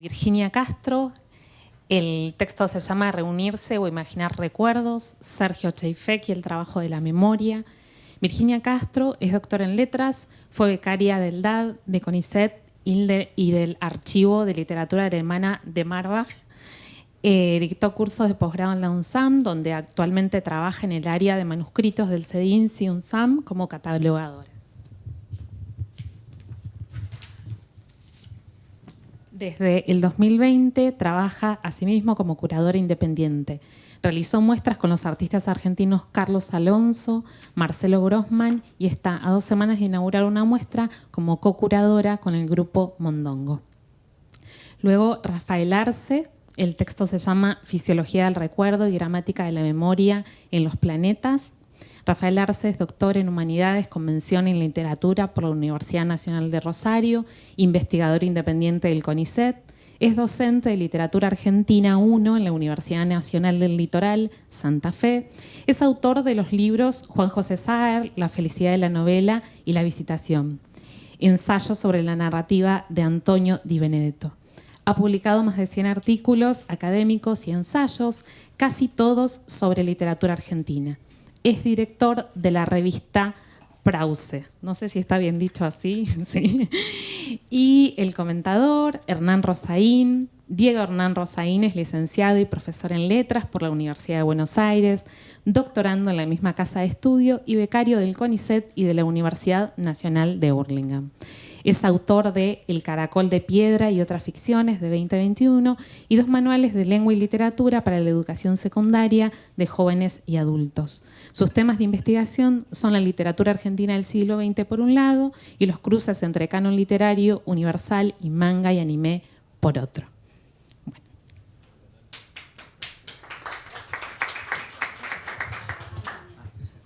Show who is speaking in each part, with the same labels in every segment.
Speaker 1: Virginia Castro, el texto se llama Reunirse o imaginar recuerdos, Sergio Cheifek y el trabajo de la memoria. Virginia Castro es doctora en letras, fue becaria del DAD, de CONICET y del Archivo de Literatura Alemana de Marbach. Dictó cursos de posgrado en la UNSAM, donde actualmente trabaja en el área de manuscritos del CEDINSI UNSAM como catalogadora. Desde el 2020 trabaja asimismo como curadora independiente. Realizó muestras con los artistas argentinos Carlos Alonso, Marcelo Grossman y está a 2 semanas de inaugurar una muestra como co-curadora con el grupo Mondongo. Luego Rafael Arce, el texto se llama Fisiología del recuerdo y gramática de la memoria en los planetas. Rafael Arce es doctor en Humanidades con mención en Literatura por la Universidad Nacional de Rosario, investigador independiente del CONICET, es docente de Literatura Argentina 1 en la Universidad Nacional del Litoral, Santa Fe, es autor de los libros Juan José Saer, La felicidad de la novela y La visitación, ensayos sobre la narrativa de Antonio Di Benedetto. Ha publicado más de 100 artículos académicos y ensayos, casi todos sobre literatura argentina. Es director de la revista Prause. No sé si está bien dicho así. ¿Sí? Y el comentador, Hernán Rosaín. Diego Hernán Rosaín es licenciado y profesor en letras por la Universidad de Buenos Aires, doctorando en la misma casa de estudio y becario del CONICET y de la Universidad Nacional de Hurlingham. Es autor de El caracol de piedra y otras ficciones de 2021 y 2 manuales de lengua y literatura para la educación secundaria de jóvenes y adultos. Sus temas de investigación son la literatura argentina del siglo XX por un lado y los cruces entre canon literario, universal y manga y anime por otro.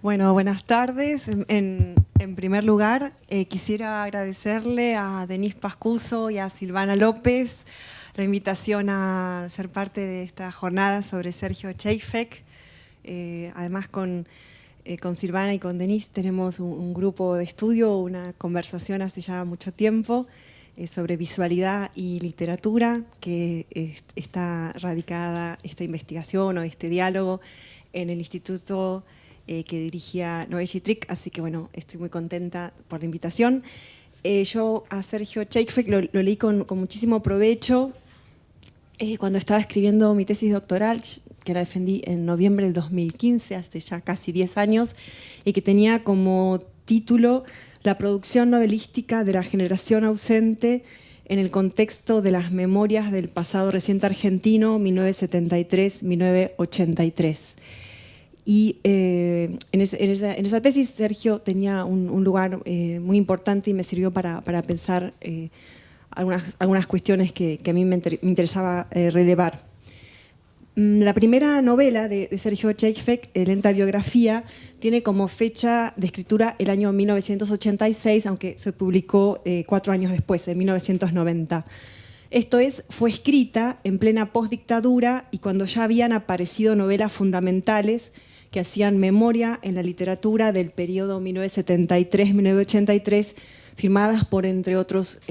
Speaker 2: Bueno, buenas tardes. En primer lugar, quisiera agradecerle a Denise Pascuso y a Silvana López la invitación a ser parte de esta jornada sobre Sergio Cheifek. Además, con Silvana y con Denise tenemos un grupo de estudio, una conversación hace ya mucho tiempo sobre visualidad y literatura, que está radicada esta investigación o este diálogo en el Instituto que dirigía Noé Gitrick, así que bueno, estoy muy contenta por la invitación. Yo a Sergio Cheifek lo leí con muchísimo provecho cuando estaba escribiendo mi tesis doctoral, que la defendí en noviembre del 2015, hace ya casi 10 años, y que tenía como título La producción novelística de la generación ausente en el contexto de las memorias del pasado reciente argentino, 1973-1983. Y en esa tesis Sergio tenía un lugar muy importante y me sirvió para pensar algunas cuestiones que a mí me interesaba relevar. La primera novela de Sergio Cheifek, Lenta biografía, tiene como fecha de escritura el año 1986, aunque se publicó 4 años después, en 1990. Esto es, fue escrita en plena postdictadura y cuando ya habían aparecido novelas fundamentales que hacían memoria en la literatura del periodo 1973-1983, firmadas por, entre otros,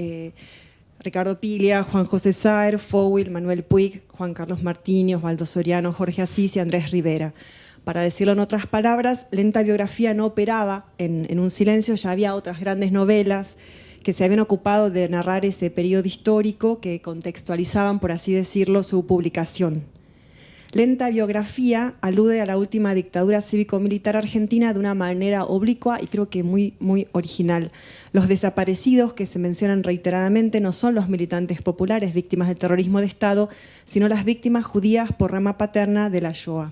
Speaker 2: Ricardo Piglia, Juan José Saer, Fowil, Manuel Puig, Juan Carlos Martínez, Osvaldo Soriano, Jorge Asís y Andrés Rivera. Para decirlo en otras palabras, Lenta biografía no operaba en un silencio, ya había otras grandes novelas que se habían ocupado de narrar ese periodo histórico que contextualizaban, por así decirlo, su publicación. Lenta biografía alude a la última dictadura cívico-militar argentina de una manera oblicua y creo que muy original. Los desaparecidos que se mencionan reiteradamente no son los militantes populares víctimas del terrorismo de Estado, sino las víctimas judías por rama paterna de la Shoah.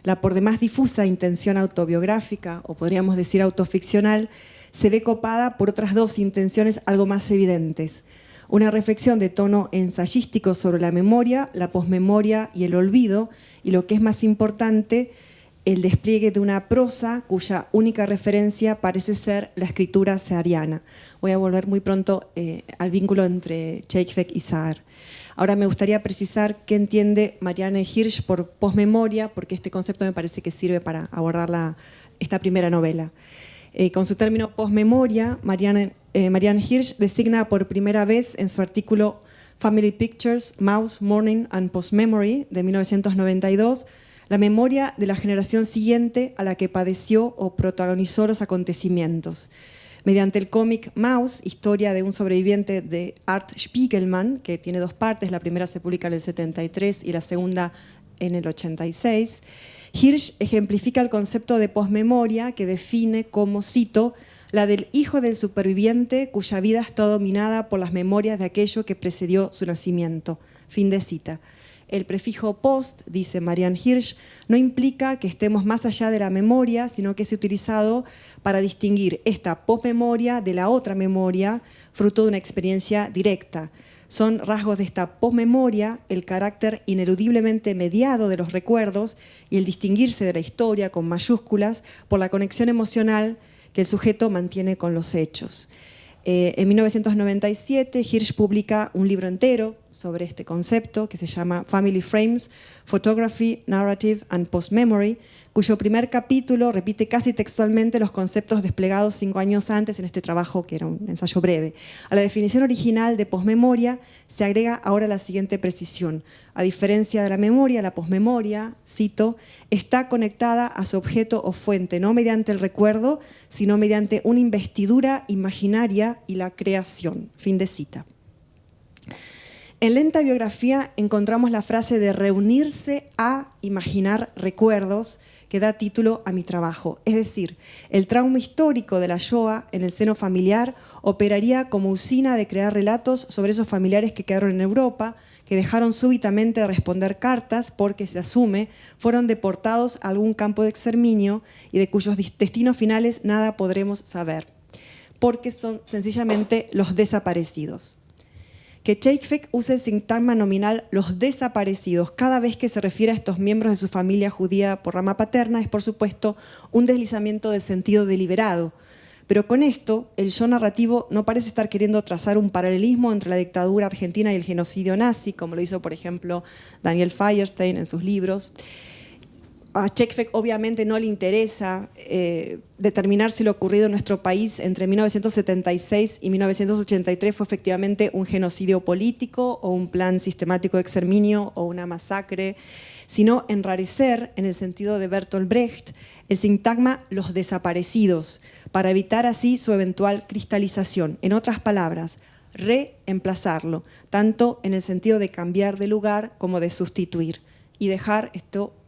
Speaker 2: La por demás difusa intención autobiográfica, o podríamos decir autoficcional, se ve copada por otras 2 intenciones algo más evidentes. Una reflexión de tono ensayístico sobre la memoria, la posmemoria y el olvido, y lo que es más importante, el despliegue de una prosa cuya única referencia parece ser la escritura saeriana. Voy a volver muy pronto al vínculo entre Cheifek y Saer. Ahora me gustaría precisar qué entiende Marianne Hirsch por posmemoria, porque este concepto me parece que sirve para abordar esta primera novela. Con su término posmemoria, Marianne Hirsch designa por primera vez en su artículo Family Pictures, Mouse, Mourning and Post-Memory, de 1992, la memoria de la generación siguiente a la que padeció o protagonizó los acontecimientos. Mediante el cómic Mouse, historia de un sobreviviente de Art Spiegelman, que tiene 2 partes, la primera se publica en el 73 y la segunda en el 86, Hirsch ejemplifica el concepto de posmemoria que define como, cito, la del hijo del superviviente cuya vida está dominada por las memorias de aquello que precedió su nacimiento. Fin de cita. El prefijo post, dice Marianne Hirsch, no implica que estemos más allá de la memoria, sino que es utilizado para distinguir esta posmemoria de la otra memoria, fruto de una experiencia directa. Son rasgos de esta posmemoria el carácter ineludiblemente mediado de los recuerdos y el distinguirse de la historia con mayúsculas por la conexión emocional que el sujeto mantiene con los hechos. En 1997, Hirsch publica un libro entero sobre este concepto que se llama Family Frames, Photography, Narrative and Post-Memory, cuyo primer capítulo repite casi textualmente los conceptos desplegados 5 años antes en este trabajo, que era un ensayo breve. A la definición original de posmemoria se agrega ahora la siguiente precisión. A diferencia de la memoria, la posmemoria, cito, está conectada a su objeto o fuente, no mediante el recuerdo, sino mediante una investidura imaginaria y la creación. Fin de cita. En Lenta Biografía encontramos la frase de reunirse a imaginar recuerdos, que da título a mi trabajo. Es decir, el trauma histórico de la Shoah en el seno familiar operaría como usina de crear relatos sobre esos familiares que quedaron en Europa, que dejaron súbitamente de responder cartas porque, se asume, fueron deportados a algún campo de exterminio y de cuyos destinos finales nada podremos saber, porque son sencillamente los desaparecidos. Que Chaffetz use el sintagma nominal los desaparecidos cada vez que se refiere a estos miembros de su familia judía por rama paterna es, por supuesto, un deslizamiento del sentido deliberado. Pero con esto, el yo narrativo no parece estar queriendo trazar un paralelismo entre la dictadura argentina y el genocidio nazi, como lo hizo, por ejemplo, Daniel Feuerstein en sus libros. A Chaffetz obviamente no le interesa determinar si lo ocurrido en nuestro país entre 1976 y 1983 fue efectivamente un genocidio político o un plan sistemático de exterminio o una masacre, sino enrarecer, en el sentido de Bertolt Brecht, el sintagma los desaparecidos, para evitar así su eventual cristalización. En otras palabras, reemplazarlo, tanto en el sentido de cambiar de lugar como de sustituir, y dejar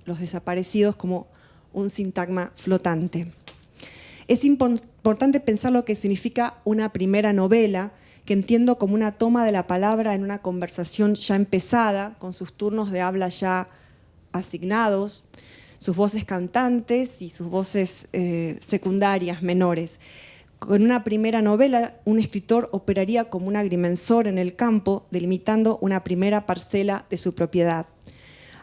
Speaker 2: los desaparecidos como un sintagma flotante. Es importante pensar lo que significa una primera novela, que entiendo como una toma de la palabra en una conversación ya empezada, con sus turnos de habla ya asignados, sus voces cantantes y sus voces secundarias, menores. Con una primera novela, un escritor operaría como un agrimensor en el campo, delimitando una primera parcela de su propiedad.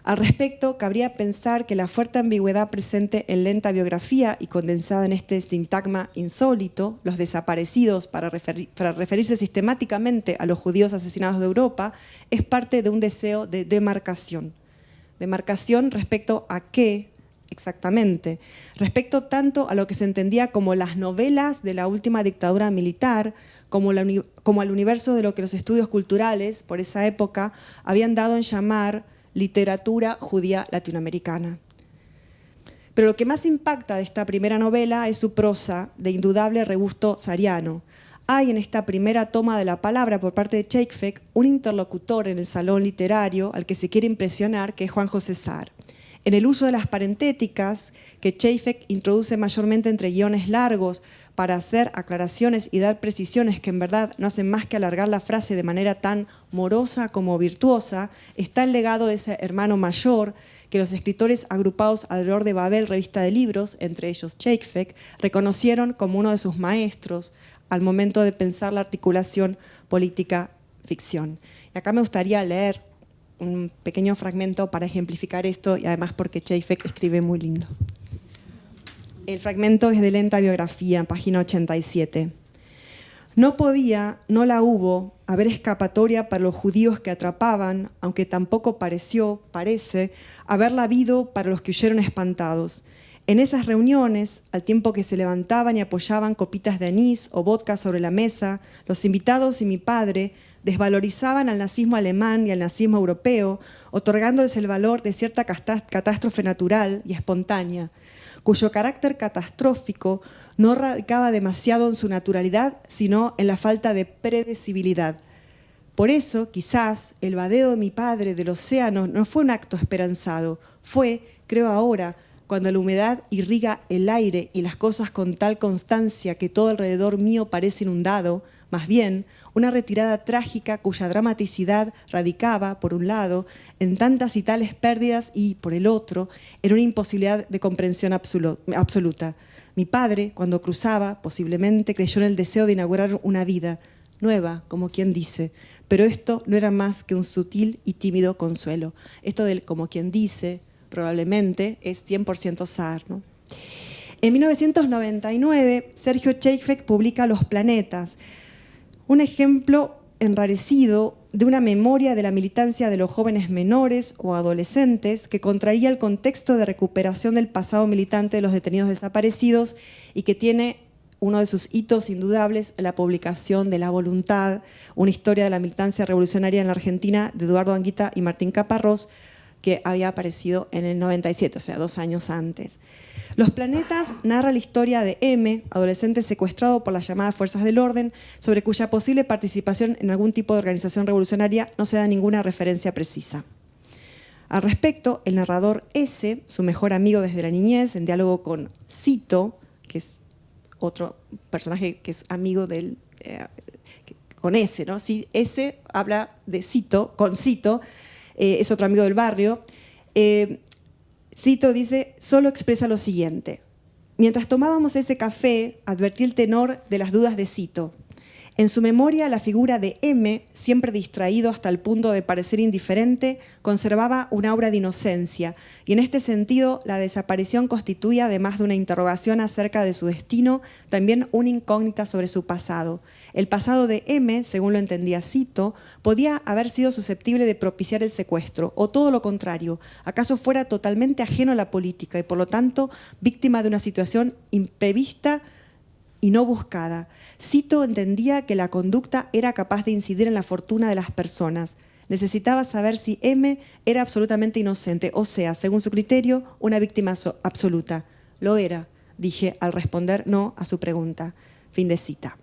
Speaker 2: Al respecto, cabría pensar que la fuerte ambigüedad presente en Lenta Biografía y condensada en este sintagma insólito, los desaparecidos, para referirse sistemáticamente a los judíos asesinados de Europa, es parte de un deseo de demarcación. ¿Demarcación respecto a qué exactamente? Respecto tanto a lo que se entendía como las novelas de la última dictadura militar, como al universo de lo que los estudios culturales, por esa época, habían dado en llamar literatura judía latinoamericana. Pero lo que más impacta de esta primera novela es su prosa, de indudable regusto sariano. Hay en esta primera toma de la palabra por parte de Chaffetz un interlocutor en el salón literario al que se quiere impresionar, que es Juan José Saar. En el uso de las parentéticas, que Chaffetz introduce mayormente entre guiones largos para hacer aclaraciones y dar precisiones que en verdad no hacen más que alargar la frase de manera tan morosa como virtuosa, está el legado de ese hermano mayor que los escritores agrupados alrededor de Babel, revista de libros, entre ellos Chaffetz, reconocieron como uno de sus maestros al momento de pensar la articulación política-ficción. Y acá me gustaría leer un pequeño fragmento para ejemplificar esto y además porque Chaffetz escribe muy lindo. El fragmento es de Lenta Biografía, página 87. No podía, no la hubo, haber escapatoria para los judíos que atrapaban, aunque tampoco parece, haberla habido para los que huyeron espantados. En esas reuniones, al tiempo que se levantaban y apoyaban copitas de anís o vodka sobre la mesa, los invitados y mi padre, desvalorizaban al nazismo alemán y al nazismo europeo, otorgándoles el valor de cierta catástrofe natural y espontánea, cuyo carácter catastrófico no radicaba demasiado en su naturalidad, sino en la falta de predecibilidad. Por eso, quizás, el vadeo de mi padre del océano no fue un acto esperanzado, fue, creo ahora, cuando la humedad irriga el aire y las cosas con tal constancia que todo alrededor mío parece inundado, más bien, una retirada trágica cuya dramaticidad radicaba, por un lado, en tantas y tales pérdidas y, por el otro, en una imposibilidad de comprensión absoluta. Mi padre, cuando cruzaba, posiblemente creyó en el deseo de inaugurar una vida nueva, como quien dice, pero esto no era más que un sutil y tímido consuelo. Esto del como quien dice, probablemente, es 100% Saar, ¿no? En 1999, Sergio Cheifek publica Los planetas, un ejemplo enrarecido de una memoria de la militancia de los jóvenes menores o adolescentes que contraría el contexto de recuperación del pasado militante de los detenidos desaparecidos y que tiene uno de sus hitos indudables, la publicación de La Voluntad, una historia de la militancia revolucionaria en la Argentina de Eduardo Anguita y Martín Caparrós, que había aparecido en el 97, o sea, 2 años antes. Los planetas narra la historia de M, adolescente secuestrado por las llamadas fuerzas del orden, sobre cuya posible participación en algún tipo de organización revolucionaria no se da ninguna referencia precisa. Al respecto, el narrador S, su mejor amigo desde la niñez, en diálogo con Cito, que es otro personaje que es amigo del, con S, ¿no? Sí, S habla de Cito, con Cito, es otro amigo del barrio. Cito dice, solo expresa lo siguiente. Mientras tomábamos ese café, advertí el tenor de las dudas de Cito. En su memoria, la figura de M, siempre distraído hasta el punto de parecer indiferente, conservaba un aura de inocencia, y en este sentido, la desaparición constituía, además de una interrogación acerca de su destino, también una incógnita sobre su pasado. El pasado de M, según lo entendía Cito, podía haber sido susceptible de propiciar el secuestro, o todo lo contrario, acaso fuera totalmente ajeno a la política y, por lo tanto, víctima de una situación imprevista y no buscada. Cito entendía que la conducta era capaz de incidir en la fortuna de las personas. Necesitaba saber si M era absolutamente inocente, o sea, según su criterio, una víctima absoluta. Lo era, dije al responder no a su pregunta. Fin de cita.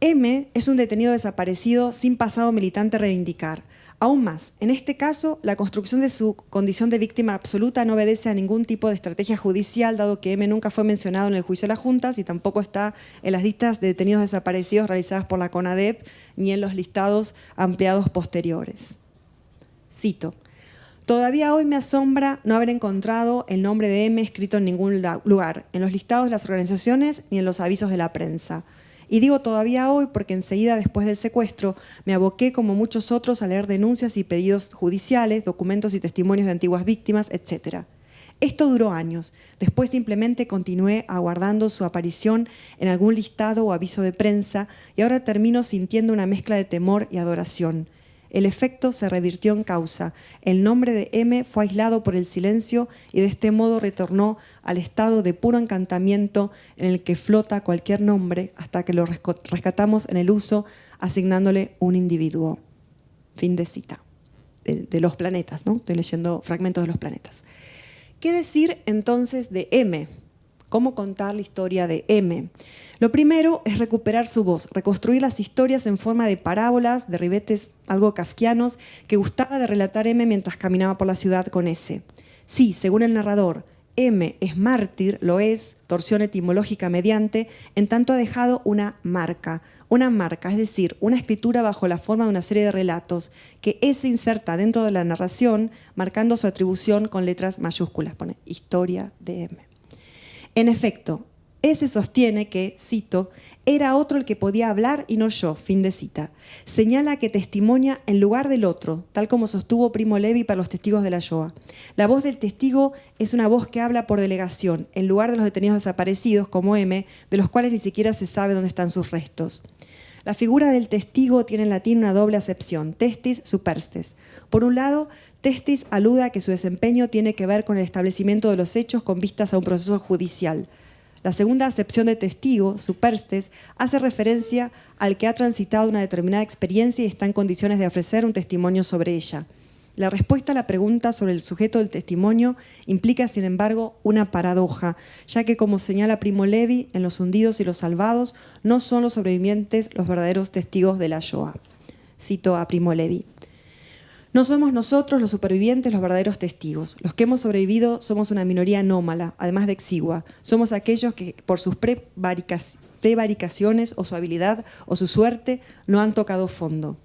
Speaker 2: M es un detenido desaparecido sin pasado militante a reivindicar. Aún más, en este caso, la construcción de su condición de víctima absoluta no obedece a ningún tipo de estrategia judicial, dado que M nunca fue mencionado en el juicio de las juntas y tampoco está en las listas de detenidos desaparecidos realizadas por la CONADEP ni en los listados ampliados posteriores. Cito. Todavía hoy me asombra no haber encontrado el nombre de M escrito en ningún lugar, en los listados de las organizaciones ni en los avisos de la prensa. Y digo todavía hoy porque enseguida después del secuestro me aboqué como muchos otros a leer denuncias y pedidos judiciales, documentos y testimonios de antiguas víctimas, etc. Esto duró años. Después simplemente continué aguardando su aparición en algún listado o aviso de prensa y ahora termino sintiendo una mezcla de temor y adoración. El efecto se revirtió en causa. El nombre de M fue aislado por el silencio y de este modo retornó al estado de puro encantamiento en el que flota cualquier nombre hasta que lo rescatamos en el uso, asignándole un individuo. Fin de cita. De Los planetas, ¿no? Estoy leyendo fragmentos de Los planetas. ¿Qué decir entonces de M? ¿Cómo contar la historia de M? Lo primero es recuperar su voz, reconstruir las historias en forma de parábolas, de ribetes algo kafkianos que gustaba de relatar M mientras caminaba por la ciudad con S. Sí, según el narrador, M es mártir, lo es, torsión etimológica mediante, en tanto ha dejado una marca, es decir, una escritura bajo la forma de una serie de relatos que S inserta dentro de la narración, marcando su atribución con letras mayúsculas, pone historia de M. En efecto, S sostiene que, cito, era otro el que podía hablar y no yo, fin de cita. Señala que testimonia en lugar del otro, tal como sostuvo Primo Levi para los testigos de la Shoah. La voz del testigo es una voz que habla por delegación, en lugar de los detenidos desaparecidos, como M, de los cuales ni siquiera se sabe dónde están sus restos. La figura del testigo tiene en latín una doble acepción, testis superstes. Por un lado, testis alude a que su desempeño tiene que ver con el establecimiento de los hechos con vistas a un proceso judicial. La segunda acepción de testigo, superstes, hace referencia al que ha transitado una determinada experiencia y está en condiciones de ofrecer un testimonio sobre ella. La respuesta a la pregunta sobre el sujeto del testimonio implica, sin embargo, una paradoja, ya que, como señala Primo Levi, en Los hundidos y los salvados, no son los sobrevivientes los verdaderos testigos de la Shoah. Cito a Primo Levi. No somos nosotros los supervivientes los verdaderos testigos. Los que hemos sobrevivido somos una minoría anómala, además de exigua. Somos aquellos que, por sus prevaricaciones o su habilidad o su suerte, no han tocado fondo.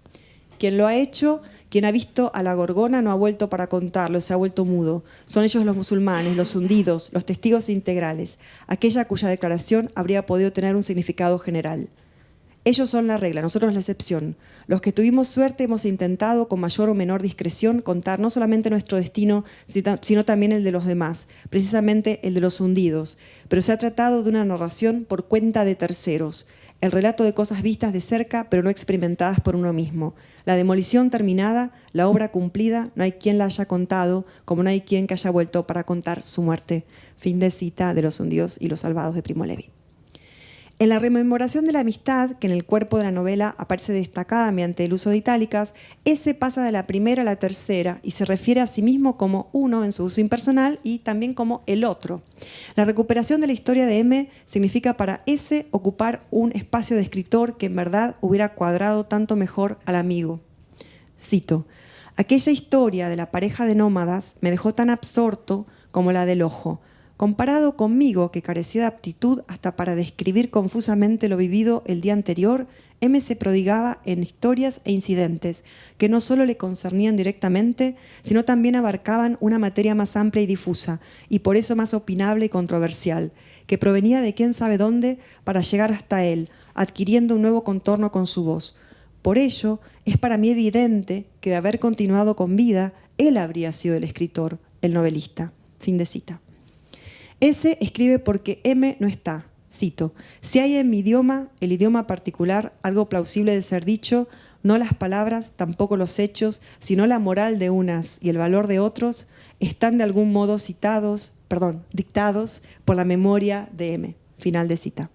Speaker 2: Quien lo ha hecho, quien ha visto a la gorgona, no ha vuelto para contarlo, se ha vuelto mudo. Son ellos los musulmanes, los hundidos, los testigos integrales, aquella cuya declaración habría podido tener un significado general. Ellos son la regla, nosotros la excepción. Los que tuvimos suerte hemos intentado, con mayor o menor discreción, contar no solamente nuestro destino, sino también el de los demás, precisamente el de los hundidos. Pero se ha tratado de una narración por cuenta de terceros, el relato de cosas vistas de cerca, pero no experimentadas por uno mismo. La demolición terminada, la obra cumplida, no hay quien la haya contado, como no hay quien que haya vuelto para contar su muerte. Fin de cita de Los hundidos y los salvados de Primo Levi. En la rememoración de la amistad, que en el cuerpo de la novela aparece destacada mediante el uso de itálicas, ese pasa de la primera a la tercera y se refiere a sí mismo como uno en su uso impersonal y también como el otro. La recuperación de la historia de M significa para ese ocupar un espacio de escritor que en verdad hubiera cuadrado tanto mejor al amigo. Cito, aquella historia de la pareja de nómadas me dejó tan absorto como la del ojo. Comparado conmigo, que carecía de aptitud hasta para describir confusamente lo vivido el día anterior, M se prodigaba en historias e incidentes que no solo le concernían directamente, sino también abarcaban una materia más amplia y difusa, y por eso más opinable y controversial, que provenía de quién sabe dónde para llegar hasta él, adquiriendo un nuevo contorno con su voz. Por ello, es para mí evidente que de haber continuado con vida, él habría sido el escritor, el novelista. Fin de cita. S escribe porque M no está. Cito, si hay en mi idioma, el idioma particular, algo plausible de ser dicho, no las palabras, tampoco los hechos, sino la moral de unas y el valor de otros, están de algún modo dictados por la memoria de M. Final de cita.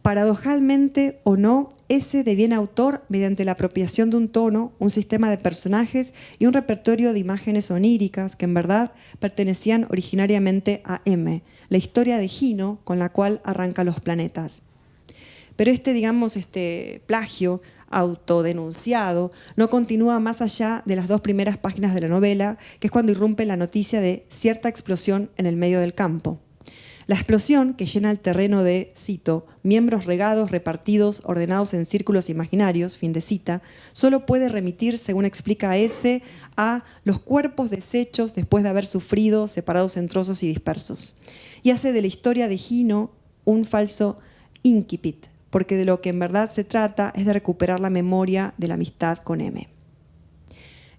Speaker 2: Paradojalmente o no, S deviene autor mediante la apropiación de un tono, un sistema de personajes y un repertorio de imágenes oníricas que en verdad pertenecían originariamente a M, la historia de Gino con la cual arranca Los planetas. Pero este plagio autodenunciado no continúa más allá de las 2 primeras páginas de la novela, que es cuando irrumpe la noticia de cierta explosión en el medio del campo. La explosión, que llena el terreno de, cito, miembros regados, repartidos, ordenados en círculos imaginarios, fin de cita, solo puede remitir, según explica S, a los cuerpos deshechos después de haber sufrido, separados en trozos y dispersos. Y hace de la historia de Gino un falso incipit, porque de lo que en verdad se trata es de recuperar la memoria de la amistad con M.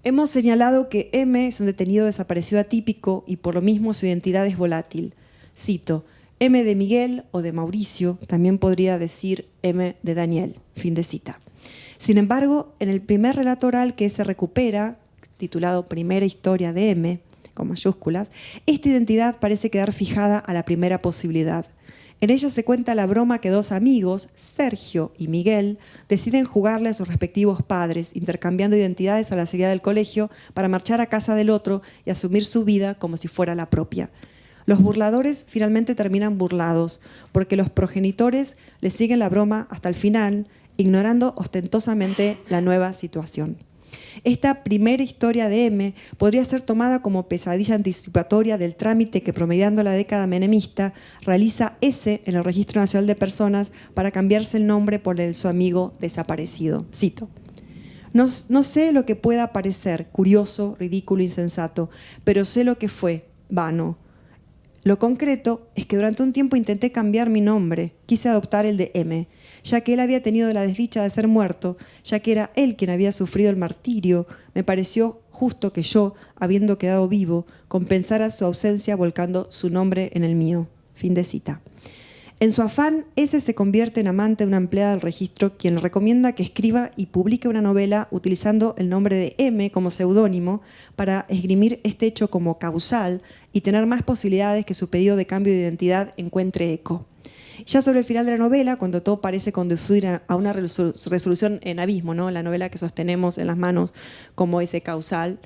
Speaker 2: Hemos señalado que M es un detenido desaparecido atípico y por lo mismo su identidad es volátil. Cito, M de Miguel o de Mauricio, también podría decir M de Daniel, fin de cita. Sin embargo, en el primer relato oral que se recupera, titulado Primera historia de M, con mayúsculas, esta identidad parece quedar fijada a la primera posibilidad. En ella se cuenta la broma que 2 amigos, Sergio y Miguel, deciden jugarle a sus respectivos padres, intercambiando identidades a la salida del colegio para marchar a casa del otro y asumir su vida como si fuera la propia. Los burladores finalmente terminan burlados, porque los progenitores les siguen la broma hasta el final, ignorando ostentosamente la nueva situación. Esta primera historia de M podría ser tomada como pesadilla anticipatoria del trámite que, promediando la década menemista, realiza S en el Registro Nacional de Personas para cambiarse el nombre por el de su amigo desaparecido. Cito. No sé lo que pueda parecer curioso, ridículo, insensato, pero sé lo que fue, vano. Lo concreto es que durante un tiempo intenté cambiar mi nombre, quise adoptar el de M, ya que él había tenido la desdicha de ser muerto, ya que era él quien había sufrido el martirio, me pareció justo que yo, habiendo quedado vivo, compensara su ausencia volcando su nombre en el mío. Fin de cita. En su afán, ese se convierte en amante de una empleada del registro, quien le recomienda que escriba y publique una novela utilizando el nombre de M como seudónimo para esgrimir este hecho como causal y tener más posibilidades que su pedido de cambio de identidad encuentre eco. Ya sobre el final de la novela, cuando todo parece conducir a una resolución en abismo, ¿no? La novela que sostenemos en las manos como ese causal,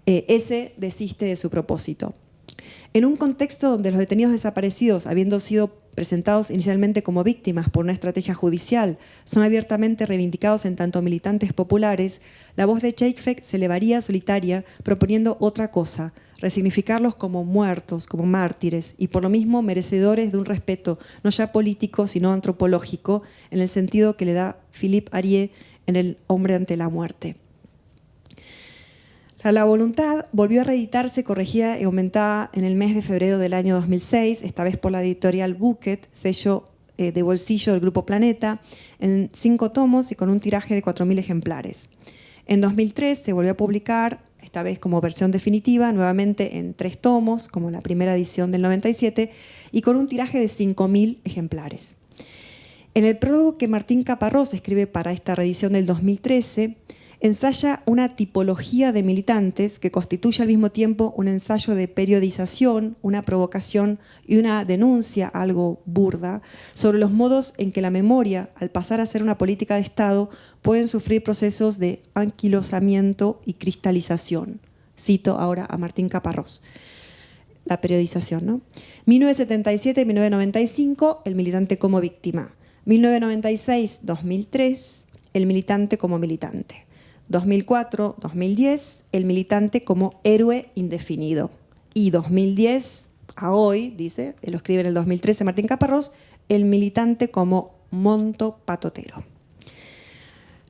Speaker 2: ese desiste de su propósito. En un contexto donde los detenidos desaparecidos, habiendo sido presentados inicialmente como víctimas por una estrategia judicial, son abiertamente reivindicados en tanto militantes populares, la voz de Chayfek se elevaría solitaria proponiendo otra cosa: resignificarlos como muertos, como mártires, y por lo mismo merecedores de un respeto no ya político, sino antropológico, en el sentido que le da Philippe Arié en El hombre ante la muerte. La voluntad volvió a reeditarse, corregida y aumentada en el mes de febrero del año 2006, esta vez por la editorial Bucket, sello de bolsillo del Grupo Planeta, en 5 tomos y con un tiraje de 4.000 ejemplares. En 2003 se volvió a publicar, esta vez como versión definitiva, nuevamente en 3 tomos, como la primera edición del 97, y con un tiraje de 5.000 ejemplares. En el prólogo que Martín Caparrós escribe para esta reedición del 2013, ensaya una tipología de militantes que constituye al mismo tiempo un ensayo de periodización, una provocación y una denuncia, algo burda, sobre los modos en que la memoria, al pasar a ser una política de Estado, pueden sufrir procesos de anquilosamiento y cristalización. Cito ahora a Martín Caparrós. La periodización, ¿no? 1977-1995, el militante como víctima. 1996-2003, el militante como militante. 2004-2010, el militante como héroe indefinido. Y 2010 a hoy, dice, lo escribe en el 2013 Martín Caparrós, el militante como monto patotero.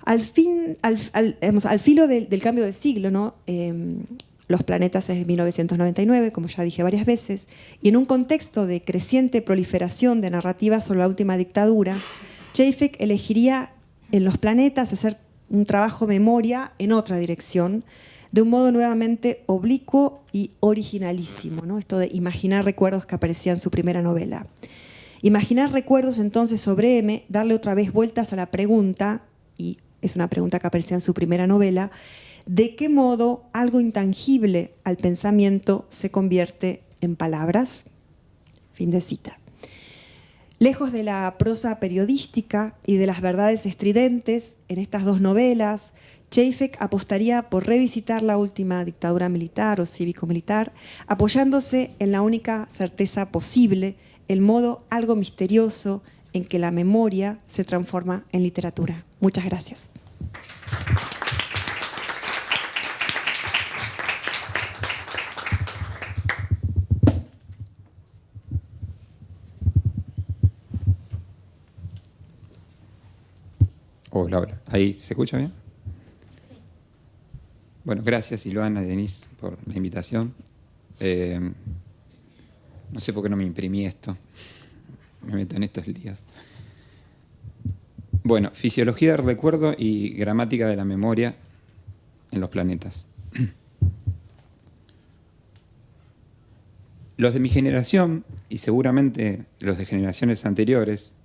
Speaker 2: Al filo del cambio de siglo, ¿no? Los planetas es de 1999, como ya dije varias veces, y en un contexto de creciente proliferación de narrativas sobre la última dictadura, Chayfek elegiría en Los planetas hacer un trabajo memoria en otra dirección, de un modo nuevamente oblicuo y originalísimo, ¿no? Esto de imaginar recuerdos que aparecían en su primera novela. Imaginar recuerdos entonces sobre M, darle otra vez vueltas a la pregunta, y es una pregunta que aparecía en su primera novela, ¿de qué modo algo intangible al pensamiento se convierte en palabras? Fin de cita. Lejos de la prosa periodística y de las verdades estridentes, en estas 2 novelas, Chayfek apostaría por revisitar la última dictadura militar o cívico-militar, apoyándose en la única certeza posible, el modo algo misterioso en que la memoria se transforma en literatura. Muchas gracias.
Speaker 3: Hola, hola. ¿Ahí se escucha bien? Sí. Bueno, gracias Silvana, Denise, por la invitación. No sé por qué no me imprimí esto. Me meto en estos líos. Bueno, fisiología del recuerdo y gramática de la memoria en los planetas. Los de mi generación, y seguramente los de generaciones anteriores,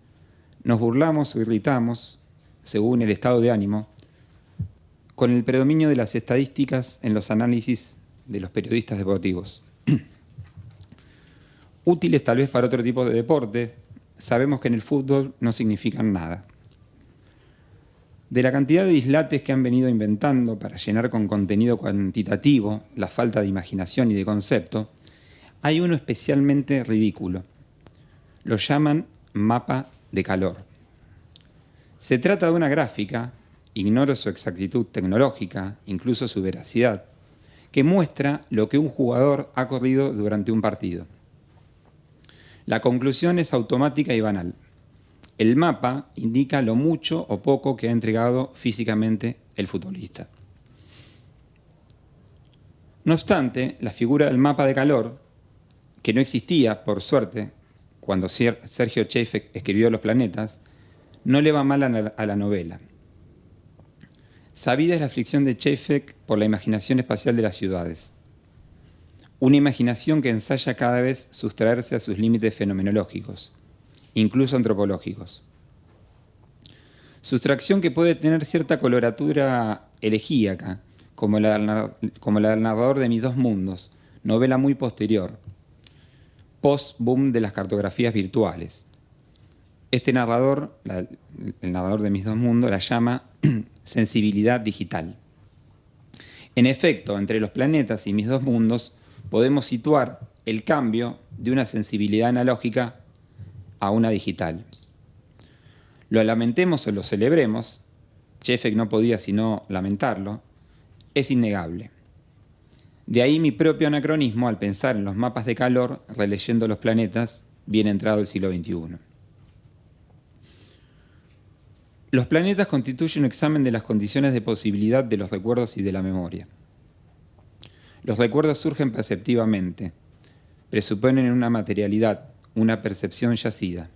Speaker 3: nos burlamos o irritamos, según el estado de ánimo, con el predominio de las estadísticas en los análisis de los periodistas deportivos. Útiles tal vez para otro tipo de deporte, sabemos que en el fútbol no significan nada. De la cantidad de dislates que han venido inventando para llenar con contenido cuantitativo la falta de imaginación y de concepto, hay uno especialmente ridículo. Lo llaman mapa de calor. Se trata de una gráfica, ignoro su exactitud tecnológica, incluso su veracidad, que muestra lo que un jugador ha corrido durante un partido. La conclusión es automática y banal. El mapa indica lo mucho o poco que ha entregado físicamente el futbolista. No obstante, la figura del mapa de calor, que no existía, por suerte, cuando Sergio Chayfek escribió Los planetas, no le va mal a la novela. Sabida es la aflicción de Chayfek por la imaginación espacial de las ciudades. Una imaginación que ensaya cada vez sustraerse a sus límites fenomenológicos, incluso antropológicos. Sustracción que puede tener cierta coloratura elegíaca, como la del narrador de Mis dos mundos, novela muy posterior, post-boom de las cartografías virtuales. Este narrador, el narrador de Mis dos mundos, la llama sensibilidad digital. En efecto, entre los planetas y Mis dos mundos podemos situar el cambio de una sensibilidad analógica a una digital. Lo lamentemos o lo celebremos, Čapek no podía sino lamentarlo, es innegable. De ahí mi propio anacronismo al pensar en los mapas de calor releyendo los planetas bien entrado el siglo XXI. Los planetas constituyen un examen de las condiciones de posibilidad de los recuerdos y de la memoria. Los recuerdos surgen perceptivamente, presuponen una materialidad, una percepción yacida.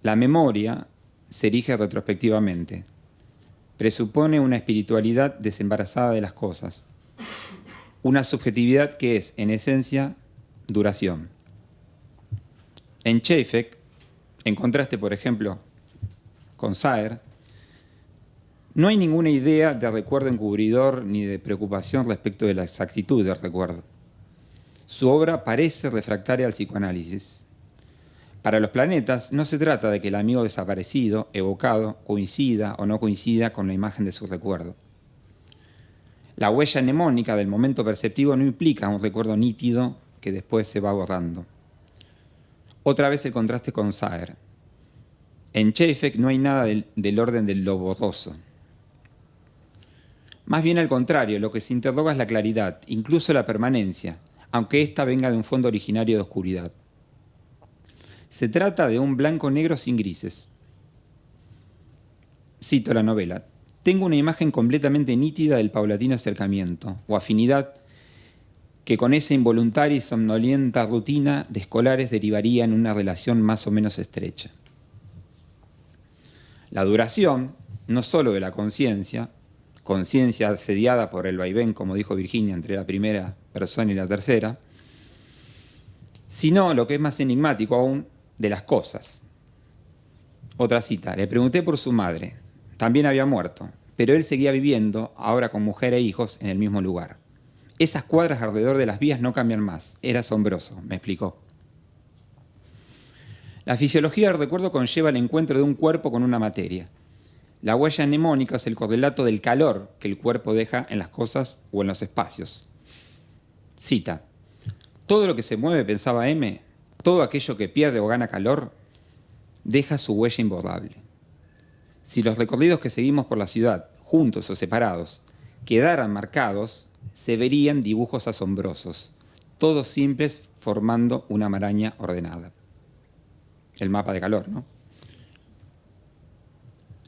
Speaker 3: La memoria se erige retrospectivamente, presupone una espiritualidad desembarazada de las cosas, una subjetividad que es, en esencia, duración. En Čapek, en contraste, por ejemplo, con Saer, no hay ninguna idea de recuerdo encubridor ni de preocupación respecto de la exactitud del recuerdo. Su obra parece refractaria al psicoanálisis. Para los planetas no se trata de que el amigo desaparecido, evocado, coincida o no coincida con la imagen de su recuerdo. La huella mnemónica del momento perceptivo no implica un recuerdo nítido que después se va borrando. Otra vez el contraste con Saer. En Čapek no hay nada del orden de lo borroso. Más bien al contrario, lo que se interroga es la claridad, incluso la permanencia, aunque ésta venga de un fondo originario de oscuridad. Se trata de un blanco-negro sin grises. Cito la novela. Tengo una imagen completamente nítida del paulatino acercamiento o afinidad que con esa involuntaria y somnolienta rutina de escolares derivaría en una relación más o menos estrecha. La duración, no solo de la conciencia asediada por el vaivén, como dijo Virginia, entre la primera persona y la tercera, sino, lo que es más enigmático aún, de las cosas. Otra cita, le pregunté por su madre, también había muerto, pero él seguía viviendo, ahora con mujer e hijos, en el mismo lugar. Esas cuadras alrededor de las vías no cambian más, era asombroso, me explicó. La fisiología del recuerdo conlleva el encuentro de un cuerpo con una materia. La huella mnemónica es el correlato del calor que el cuerpo deja en las cosas o en los espacios. Cita. Todo lo que se mueve, pensaba M, todo aquello que pierde o gana calor, deja su huella imborrable. Si los recorridos que seguimos por la ciudad, juntos o separados, quedaran marcados, se verían dibujos asombrosos, todos simples formando una maraña ordenada. El mapa de calor, ¿no?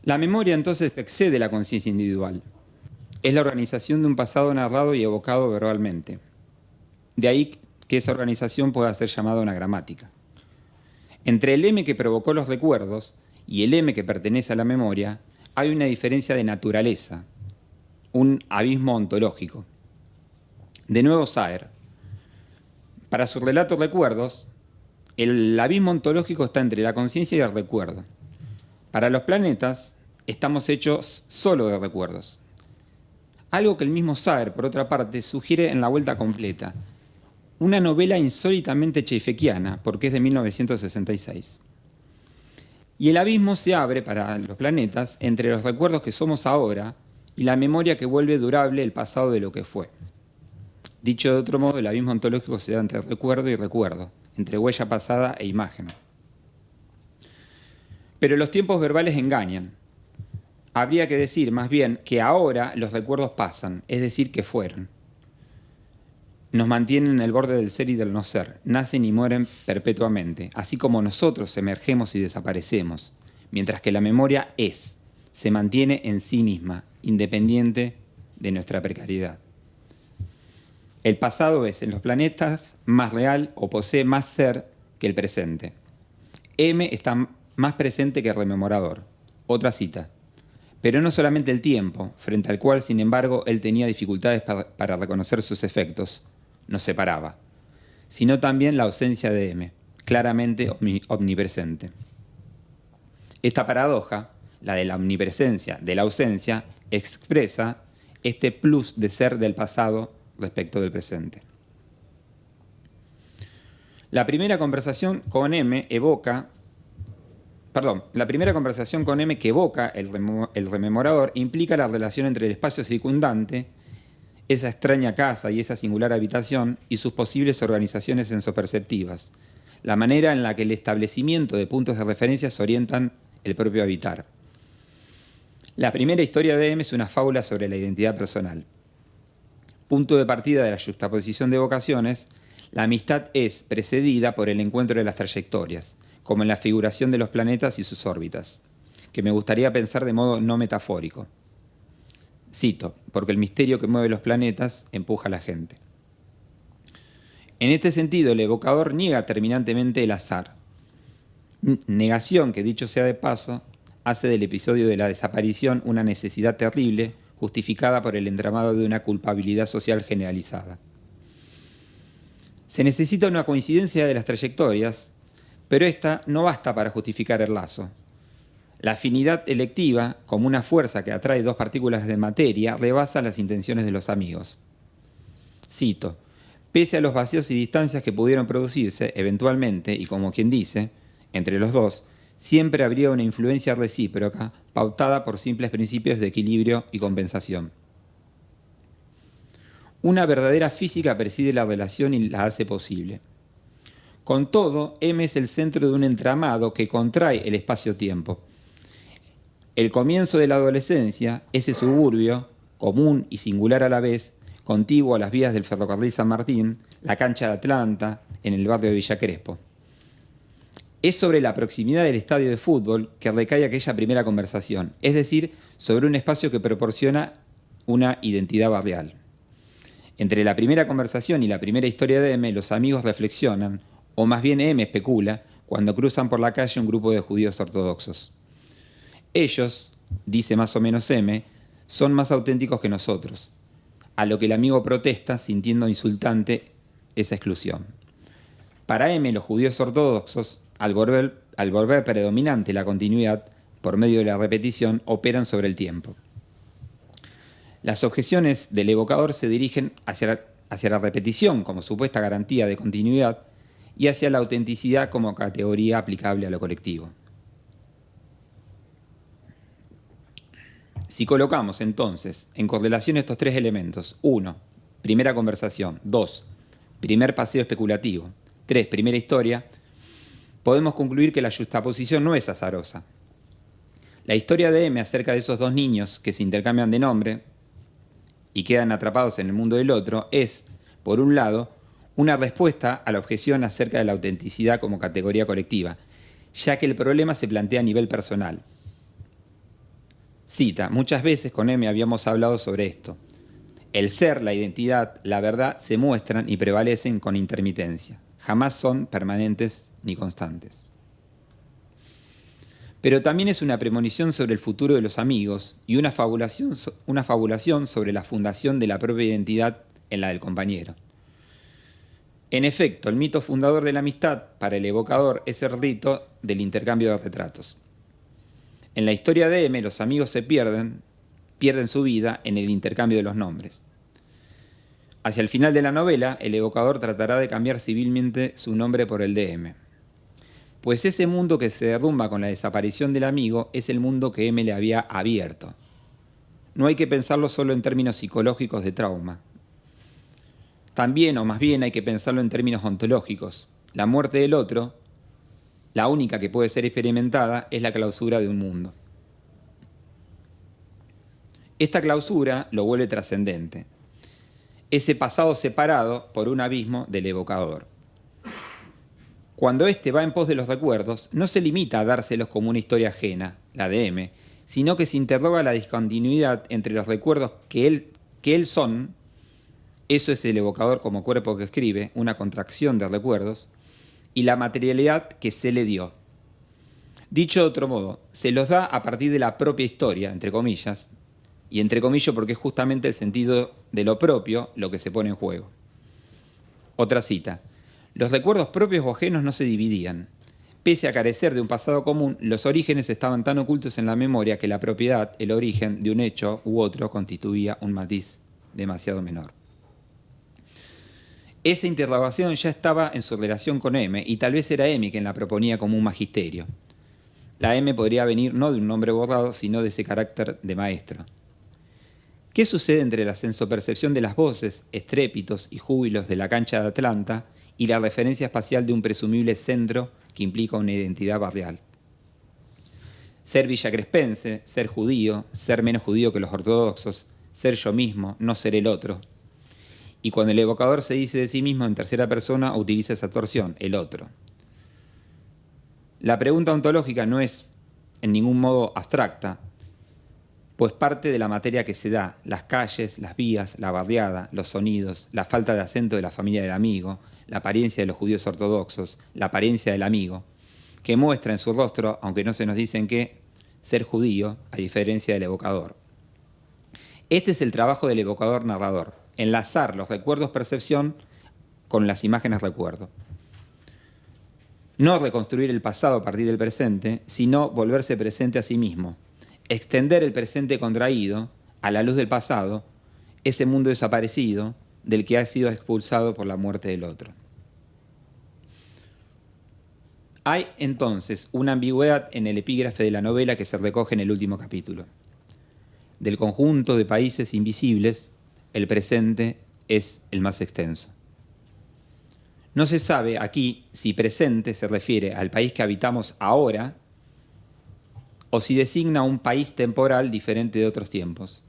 Speaker 3: La memoria entonces excede la conciencia individual. Es la organización de un pasado narrado y evocado verbalmente. De ahí que esa organización pueda ser llamada una gramática. Entre el M que provocó los recuerdos y el M que pertenece a la memoria, hay una diferencia de naturaleza, un abismo ontológico. De nuevo Saer. Para su relato Recuerdos, el abismo ontológico está entre la conciencia y el recuerdo. Para los planetas, estamos hechos solo de recuerdos. Algo que el mismo Saer, por otra parte, sugiere en La Vuelta Completa, una novela insólitamente chapekiana, porque es de 1966. Y el abismo se abre para los planetas entre los recuerdos que somos ahora y la memoria que vuelve durable el pasado de lo que fue. Dicho de otro modo, el abismo ontológico se da entre recuerdo y recuerdo, entre huella pasada e imagen. Pero los tiempos verbales engañan. Habría que decir más bien que ahora los recuerdos pasan, es decir, que fueron. Nos mantienen en el borde del ser y del no ser, nacen y mueren perpetuamente, así como nosotros emergemos y desaparecemos, mientras que la memoria se mantiene en sí misma, independiente de nuestra precariedad. El pasado es, en los planetas, más real o posee más ser que el presente. M está más presente que rememorador. Otra cita. Pero no solamente el tiempo, frente al cual, sin embargo, él tenía dificultades para reconocer sus efectos, nos separaba, sino también la ausencia de M. claramente omnipresente. Esta paradoja, la de la omnipresencia de la ausencia, expresa este plus de ser del pasado respecto del presente. La primera conversación con M que evoca el rememorador implica la relación entre el espacio circundante, esa extraña casa y esa singular habitación, y sus posibles organizaciones sensoperceptivas, la manera en la que el establecimiento de puntos de referencia orientan el propio habitar. La primera historia de M es una fábula sobre la identidad personal. Punto de partida de la yuxtaposición de vocaciones, la amistad es precedida por el encuentro de las trayectorias, como en la figuración de los planetas y sus órbitas, que me gustaría pensar de modo no metafórico. Cito, porque el misterio que mueve los planetas empuja a la gente. En este sentido, el evocador niega terminantemente el azar. Negación que, dicho sea de paso, hace del episodio de la desaparición una necesidad terrible, justificada por el entramado de una culpabilidad social generalizada. Se necesita una coincidencia de las trayectorias, pero esta no basta para justificar el lazo. La afinidad electiva, como una fuerza que atrae dos partículas de materia, rebasa las intenciones de los amigos. Cito, pese a los vacíos y distancias que pudieron producirse, eventualmente, y como quien dice, entre los dos, siempre habría una influencia recíproca, pautada por simples principios de equilibrio y compensación. Una verdadera física preside la relación y la hace posible. Con todo, M es el centro de un entramado que contrae el espacio-tiempo. El comienzo de la adolescencia, ese suburbio, común y singular a la vez, contiguo a las vías del ferrocarril San Martín, la cancha de Atlanta, en el barrio de Villa Crespo. Es sobre la proximidad del estadio de fútbol que recae aquella primera conversación, es decir, sobre un espacio que proporciona una identidad barrial. Entre la primera conversación y la primera historia de M, los amigos reflexionan, o más bien M especula, cuando cruzan por la calle un grupo de judíos ortodoxos. Ellos, dice más o menos M, son más auténticos que nosotros, a lo que el amigo protesta sintiendo insultante esa exclusión. Para M, los judíos ortodoxos, al volver predominante la continuidad, por medio de la repetición, operan sobre el tiempo. Las objeciones del evocador se dirigen hacia la repetición como supuesta garantía de continuidad y hacia la autenticidad como categoría aplicable a lo colectivo. Si colocamos entonces en correlación estos tres elementos, 1. Primera conversación, 2. Primer paseo especulativo, 3. Primera historia, podemos concluir que la yuxtaposición no es azarosa. La historia de M acerca de esos dos niños que se intercambian de nombre y quedan atrapados en el mundo del otro es, por un lado, una respuesta a la objeción acerca de la autenticidad como categoría colectiva, ya que el problema se plantea a nivel personal. Cita, muchas veces con M habíamos hablado sobre esto. El ser, la identidad, la verdad se muestran y prevalecen con intermitencia. Jamás son permanentes ni constantes. Pero también es una premonición sobre el futuro de los amigos y una fabulación sobre la fundación de la propia identidad en la del compañero. En efecto, el mito fundador de la amistad para el evocador es el rito del intercambio de retratos. En la historia de M, los amigos se pierden su vida en el intercambio de los nombres. Hacia el final de la novela, el evocador tratará de cambiar civilmente su nombre por el de M. Pues ese mundo que se derrumba con la desaparición del amigo es el mundo que M le había abierto. No hay que pensarlo solo en términos psicológicos de trauma. También, o más bien, hay que pensarlo en términos ontológicos. La muerte del otro, la única que puede ser experimentada, es la clausura de un mundo. Esta clausura lo vuelve trascendente. Ese pasado separado por un abismo del evocador. Cuando éste va en pos de los recuerdos, no se limita a dárselos como una historia ajena, la de M, sino que se interroga la discontinuidad entre los recuerdos que él son, eso es el evocador como cuerpo que escribe, una contracción de recuerdos, y la materialidad que se le dio. Dicho de otro modo, se los da a partir de la propia historia, entre comillas, y entre comillas porque es justamente el sentido de lo propio lo que se pone en juego. Otra cita. Los recuerdos propios o ajenos no se dividían. Pese a carecer de un pasado común, los orígenes estaban tan ocultos en la memoria que la propiedad, el origen de un hecho u otro, constituía un matiz demasiado menor. Esa interrogación ya estaba en su relación con M, y tal vez era M quien la proponía como un magisterio. La M podría venir no de un nombre borrado, sino de ese carácter de maestro. ¿Qué sucede entre la sensopercepción de las voces, estrépitos y júbilos de la cancha de Atlanta y la referencia espacial de un presumible centro que implica una identidad barrial? Ser villacrespense, ser judío, ser menos judío que los ortodoxos, ser yo mismo, no ser el otro. Y cuando el evocador se dice de sí mismo en tercera persona, utiliza esa torsión, el otro. La pregunta ontológica no es en ningún modo abstracta, pues parte de la materia que se da, las calles, las vías, la barriada, los sonidos, la falta de acento de la familia del amigo, la apariencia de los judíos ortodoxos, la apariencia del amigo, que muestra en su rostro, aunque no se nos dice en qué, ser judío, a diferencia del evocador. Este es el trabajo del evocador narrador, enlazar los recuerdos percepción con las imágenes recuerdo. No reconstruir el pasado a partir del presente, sino volverse presente a sí mismo, extender el presente contraído a la luz del pasado, ese mundo desaparecido del que ha sido expulsado por la muerte del otro. Hay entonces una ambigüedad en el epígrafe de la novela que se recoge en el último capítulo. Del conjunto de países invisibles, el presente es el más extenso. No se sabe aquí si presente se refiere al país que habitamos ahora o si designa un país temporal diferente de otros tiempos.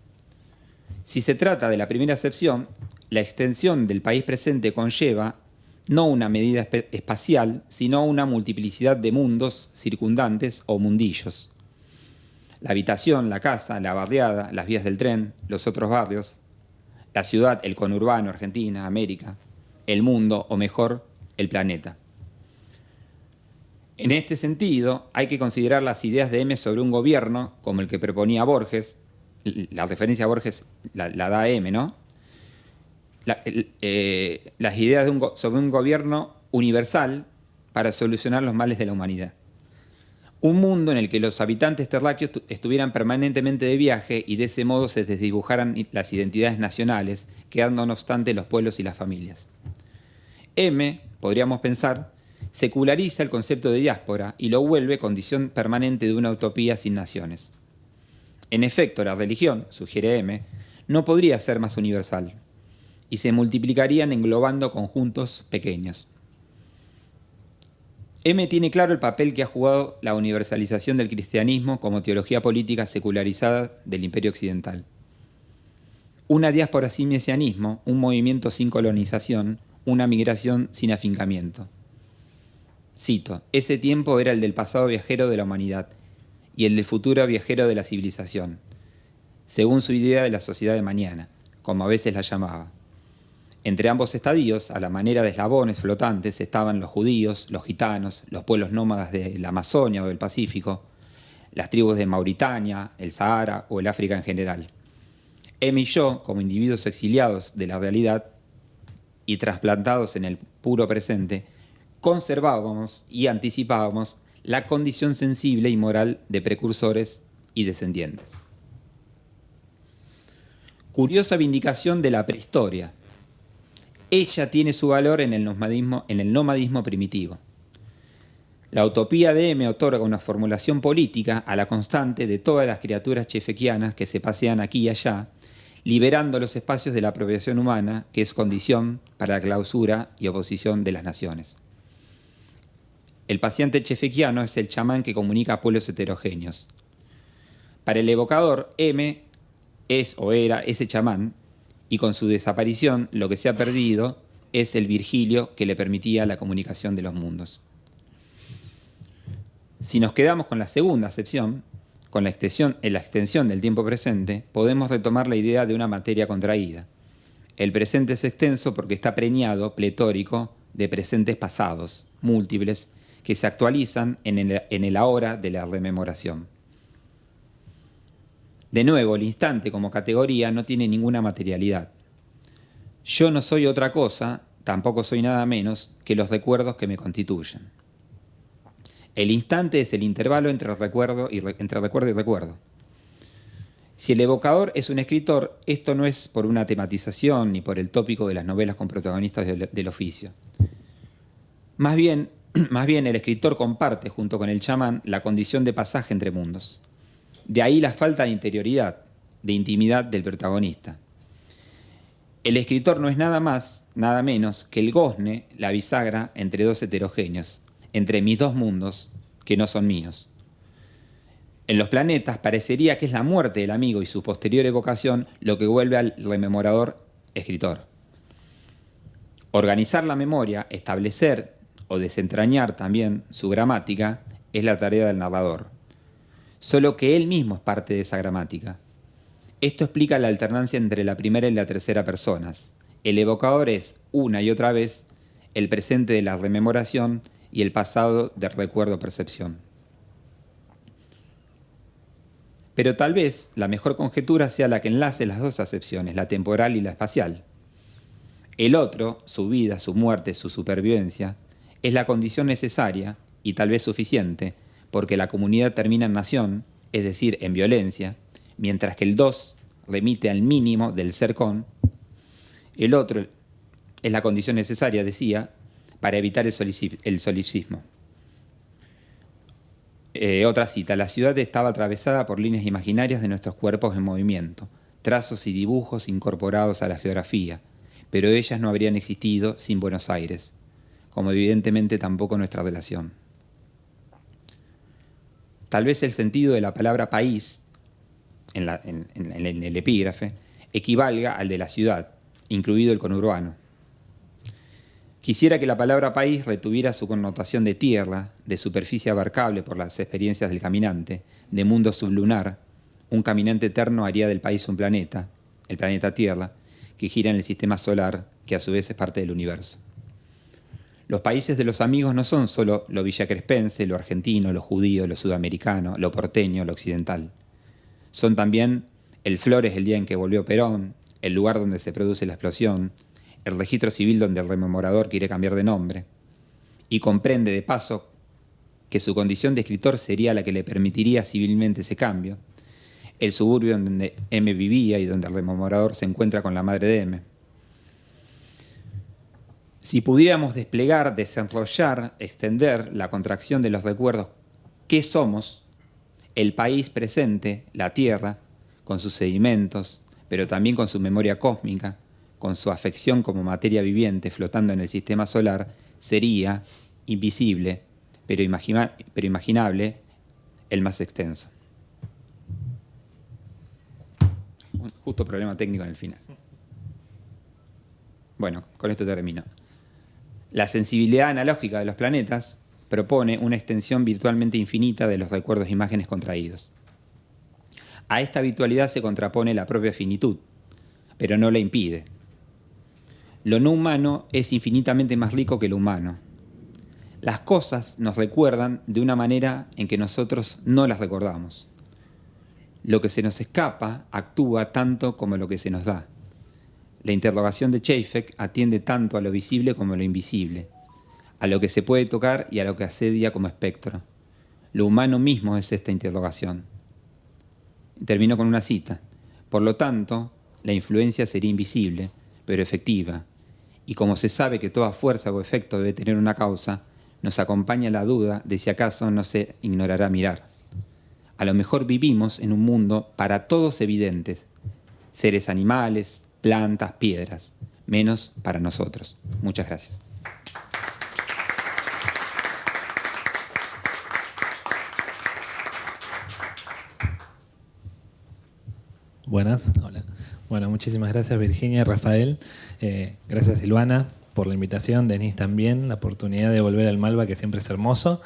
Speaker 3: Si se trata de la primera acepción, la extensión del país presente conlleva no una medida espacial, sino una multiplicidad de mundos circundantes o mundillos. La habitación, la casa, la barriada, las vías del tren, los otros barrios, la ciudad, el conurbano, Argentina, América, el mundo, o mejor, el planeta. En este sentido, hay que considerar las ideas de M sobre un gobierno, como el que proponía Borges. La referencia a Borges la da M, ¿no? Las ideas sobre un gobierno universal para solucionar los males de la humanidad. Un mundo en el que los habitantes terráqueos estuvieran permanentemente de viaje y de ese modo se desdibujaran las identidades nacionales, quedando no obstante los pueblos y las familias. M, podríamos pensar, seculariza el concepto de diáspora y lo vuelve condición permanente de una utopía sin naciones. En efecto, la religión, sugiere M, no podría ser más universal y se multiplicarían englobando conjuntos pequeños. M tiene claro el papel que ha jugado la universalización del cristianismo como teología política secularizada del Imperio Occidental. Una diáspora sin mesianismo, un movimiento sin colonización, una migración sin afincamiento. Cito, ese tiempo era el del pasado viajero de la humanidad y el del futuro viajero de la civilización, según su idea de la sociedad de mañana, como a veces la llamaba. Entre ambos estadios, a la manera de eslabones flotantes, estaban los judíos, los gitanos, los pueblos nómadas de la Amazonia o del Pacífico, las tribus de Mauritania, el Sahara o el África en general. M y yo, como individuos exiliados de la realidad y trasplantados en el puro presente, conservábamos y anticipábamos la condición sensible y moral de precursores y descendientes. Curiosa vindicación de la prehistoria. Ella tiene su valor en el nomadismo primitivo. La utopía de M otorga una formulación política a la constante de todas las criaturas chefequianas que se pasean aquí y allá, liberando los espacios de la apropiación humana, que es condición para la clausura y oposición de las naciones. El paciente chefequiano es el chamán que comunica a pueblos heterogéneos. Para el evocador, M es o era ese chamán, y con su desaparición lo que se ha perdido es el Virgilio que le permitía la comunicación de los mundos. Si nos quedamos con la segunda acepción, con la extensión del tiempo presente, podemos retomar la idea de una materia contraída. El presente es extenso porque está preñado, pletórico, de presentes pasados, múltiples, que se actualizan en el ahora de la rememoración. De nuevo, el instante como categoría no tiene ninguna materialidad. Yo no soy otra cosa, tampoco soy nada menos que los recuerdos que me constituyen. El instante es el intervalo entre recuerdo y recuerdo. Si el evocador es un escritor, esto no es por una tematización ni por el tópico de las novelas con protagonistas del oficio. Más bien, el escritor comparte, junto con el chamán, la condición de pasaje entre mundos. De ahí la falta de interioridad, de intimidad del protagonista. El escritor no es nada más, nada menos que el gozne, la bisagra entre dos heterogéneos, entre mis dos mundos, que no son míos. En los planetas parecería que es la muerte del amigo y su posterior evocación lo que vuelve al rememorador escritor. Organizar la memoria, establecer o desentrañar también su gramática es la tarea del narrador. Solo que él mismo es parte de esa gramática. Esto explica la alternancia entre la primera y la tercera personas. El evocador es, una y otra vez, el presente de la rememoración y el pasado del recuerdo-percepción. Pero tal vez la mejor conjetura sea la que enlace las dos acepciones, la temporal y la espacial. El otro, su vida, su muerte, su supervivencia, es la condición necesaria y tal vez suficiente, porque la comunidad termina en nación, es decir, en violencia, mientras que el dos remite al mínimo del ser con. El otro es la condición necesaria, decía, para evitar el solipsismo. Otra cita: la ciudad estaba atravesada por líneas imaginarias de nuestros cuerpos en movimiento, trazos y dibujos incorporados a la geografía, pero ellas no habrían existido sin Buenos Aires, como evidentemente tampoco nuestra relación. Tal vez el sentido de la palabra país, en el epígrafe, equivalga al de la ciudad, incluido el conurbano. Quisiera que la palabra país retuviera su connotación de tierra, de superficie abarcable por las experiencias del caminante, de mundo sublunar. Un caminante eterno haría del país un planeta, el planeta Tierra, que gira en el sistema solar, que a su vez es parte del universo. Los países de los amigos no son solo lo villacrespense, lo argentino, lo judío, lo sudamericano, lo porteño, lo occidental. Son también el Flores el día en que volvió Perón, el lugar donde se produce la explosión, el registro civil donde el rememorador quiere cambiar de nombre, y comprende de paso que su condición de escritor sería la que le permitiría civilmente ese cambio, el suburbio donde M vivía y donde el rememorador se encuentra con la madre de M. Si pudiéramos desplegar, desenrollar, extender la contracción de los recuerdos, ¿qué somos? El país presente, la Tierra, con sus sedimentos, pero también con su memoria cósmica, con su afección como materia viviente flotando en el sistema solar, sería invisible, pero imaginable, el más extenso. Un justo problema técnico en el final. Bueno, con esto termino. La sensibilidad analógica de los planetas propone una extensión virtualmente infinita de los recuerdos e imágenes contraídos. A esta virtualidad se contrapone la propia finitud, pero no la impide. Lo no humano es infinitamente más rico que lo humano. Las cosas nos recuerdan de una manera en que nosotros no las recordamos. Lo que se nos escapa actúa tanto como lo que se nos da. La interrogación de Chayfek atiende tanto a lo visible como a lo invisible, a lo que se puede tocar y a lo que asedia como espectro. Lo humano mismo es esta interrogación. Termino con una cita. Por lo tanto, la influencia sería invisible, pero efectiva. Y como se sabe que toda fuerza o efecto debe tener una causa, nos acompaña la duda de si acaso no se ignorará mirar. A lo mejor vivimos en un mundo para todos evidentes, seres animales, plantas, piedras, menos para nosotros. Muchas gracias.
Speaker 4: Buenas, hola. Bueno, muchísimas gracias Virginia y Rafael. Gracias Silvana por la invitación, Denise también, la oportunidad de volver al Malva, que siempre es hermoso.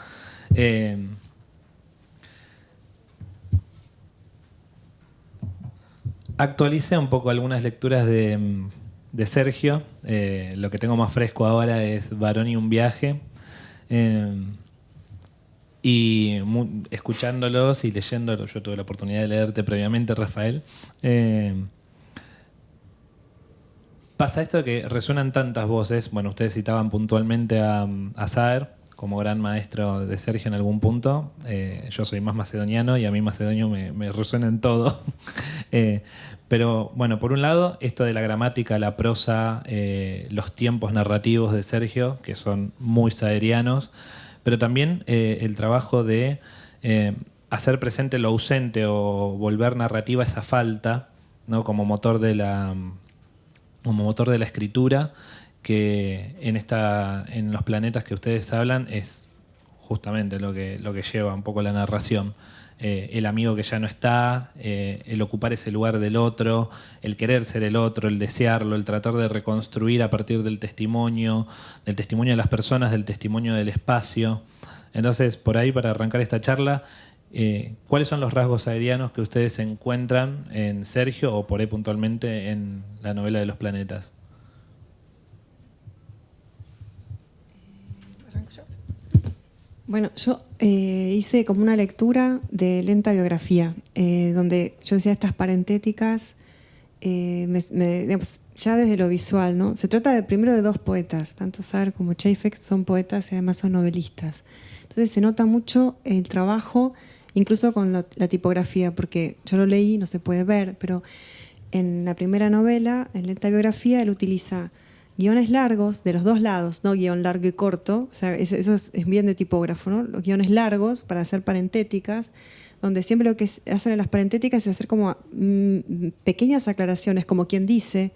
Speaker 4: Actualicé un poco algunas lecturas de Sergio. Lo que tengo más fresco ahora es Varón y un viaje. Y escuchándolos y leyéndolos, yo tuve la oportunidad de leerte previamente, Rafael. Pasa esto de que resuenan tantas voces. Bueno, ustedes citaban puntualmente a Saer como gran maestro de Sergio en algún punto. Yo soy más macedoniano y a mí macedonio me resuena en todo. Pero bueno, por un lado, esto de la gramática, la prosa, los tiempos narrativos de Sergio, que son muy saerianos, pero también el trabajo de hacer presente lo ausente o volver narrativa esa falta, ¿no? Como motor de la escritura, que en los planetas que ustedes hablan es justamente lo que lleva un poco la narración. El amigo que ya no está, el ocupar ese lugar del otro, el querer ser el otro, el desearlo, el tratar de reconstruir a partir del testimonio de las personas, del testimonio del espacio. Entonces, por ahí, para arrancar esta charla, ¿cuáles son los rasgos aerianos que ustedes encuentran en Sergio o por ahí puntualmente en la novela de los planetas?
Speaker 2: Bueno, yo hice como una lectura de lenta biografía, donde yo decía estas parentéticas, digamos, ya desde lo visual, ¿no? Se trata primero de dos poetas, tanto Saer como Čejfek son poetas y además son novelistas. Entonces se nota mucho el trabajo, incluso con la tipografía, porque yo lo leí, no se puede ver, pero en la primera novela, en lenta biografía, él utiliza guiones largos de los dos lados, no guión largo y corto, o sea, eso es bien de tipógrafo, ¿no? Los guiones largos para hacer parentéticas, donde siempre lo que hacen en las parentéticas es hacer como pequeñas aclaraciones, como quien dice,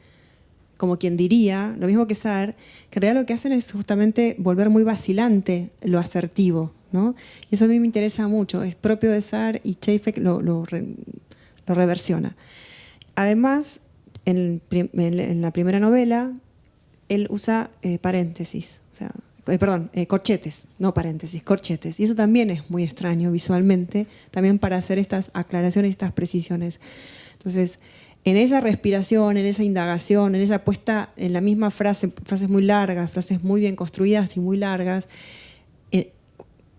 Speaker 2: como quien diría, lo mismo que Saer, que en realidad lo que hacen es justamente volver muy vacilante lo asertivo, ¿no? Y eso a mí me interesa mucho, es propio de Saer y Čejfek lo reversiona. Además, en la primera novela, él usa paréntesis, o sea, corchetes, no paréntesis, corchetes. Y eso también es muy extraño visualmente, también para hacer estas aclaraciones y estas precisiones. Entonces, en esa respiración, en esa indagación, en esa puesta en la misma frase, frases muy largas, frases muy bien construidas y muy largas,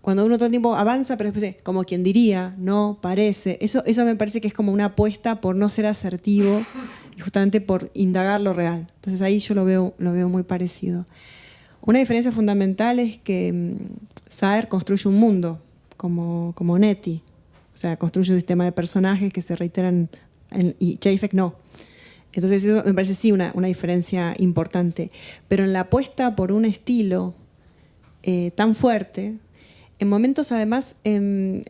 Speaker 2: cuando uno todo el tiempo avanza, pero después como quien diría, no, parece, eso me parece que es como una apuesta por no ser asertivo y justamente por indagar lo real. Entonces ahí yo lo veo muy parecido. Una diferencia fundamental es que Saer construye un mundo, como Netti, o sea, construye un sistema de personajes que se reiteran, y Čejfek no. Entonces eso me parece sí una diferencia importante. Pero en la apuesta por un estilo tan fuerte, en momentos además, en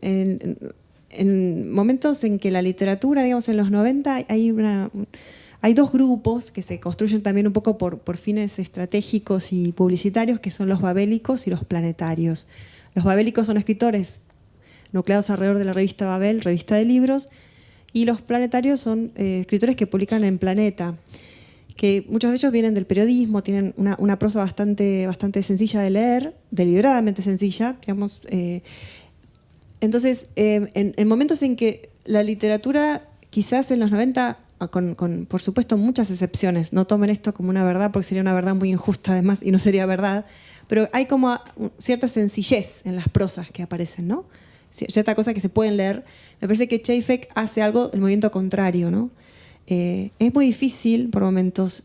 Speaker 2: momentos en que la literatura, digamos en los 90, hay dos grupos que se construyen también un poco por fines estratégicos y publicitarios, que son los babélicos y los planetarios. Los babélicos son escritores nucleados alrededor de la revista Babel, revista de libros, y los planetarios son escritores que publican en Planeta, que muchos de ellos vienen del periodismo, tienen una prosa bastante sencilla de leer, deliberadamente sencilla, digamos. Entonces, en momentos en que la literatura, quizás en los 90, con por supuesto muchas excepciones, no tomen esto como una verdad porque sería una verdad muy injusta además y no sería verdad, pero hay como cierta sencillez en las prosas que aparecen, ¿no? Cierta cosa que se pueden leer. Me parece que Čejfek hace algo, el movimiento contrario, ¿no? Es muy difícil por momentos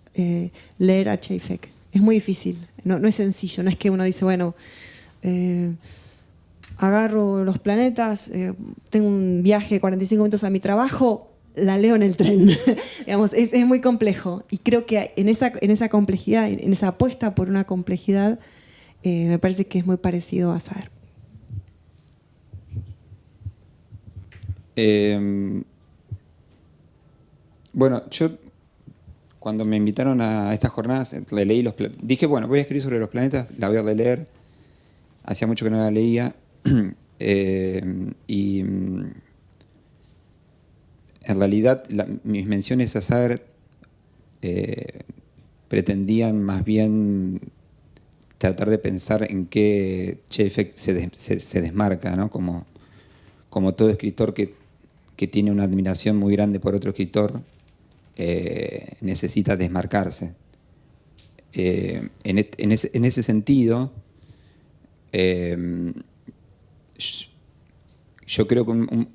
Speaker 2: leer a Čejfek, es muy difícil, no es sencillo, no es que uno dice, bueno, agarro los planetas, tengo un viaje de 45 minutos a mi trabajo, la leo en el tren. Digamos, es muy complejo y creo que en esa complejidad, en esa apuesta por una complejidad, me parece que es muy parecido a Saer.
Speaker 3: Bueno, yo cuando me invitaron a estas jornadas, leí dije, bueno, voy a escribir sobre los planetas, la voy a releer. Hacía mucho que no la leía. Y en realidad mis menciones a Saer pretendían más bien tratar de pensar en qué Čejfek se desmarca, ¿no? Como todo escritor que tiene una admiración muy grande por otro escritor, necesita desmarcarse. En ese sentido, yo creo que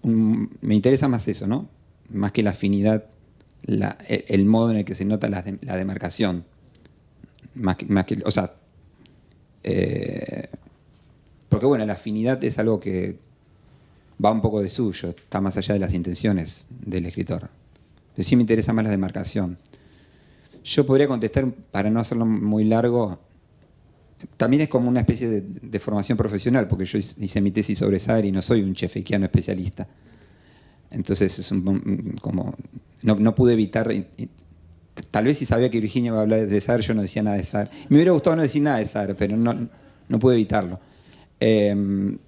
Speaker 3: me interesa más eso, ¿no? Más que la afinidad el modo en el que se nota la demarcación. O sea, porque bueno, la afinidad es algo que va un poco de suyo, está más allá de las intenciones del escritor. Pero sí me interesa más la demarcación. Yo podría contestar, para no hacerlo muy largo, también es como una especie de formación profesional, porque yo hice mi tesis sobre Saer y no soy un chefequiano especialista. Entonces es como no pude evitar. Tal vez si sabía que Virginia iba a hablar de Saer, yo no decía nada de Saer. Me hubiera gustado no decir nada de Saer, pero no pude evitarlo. Yo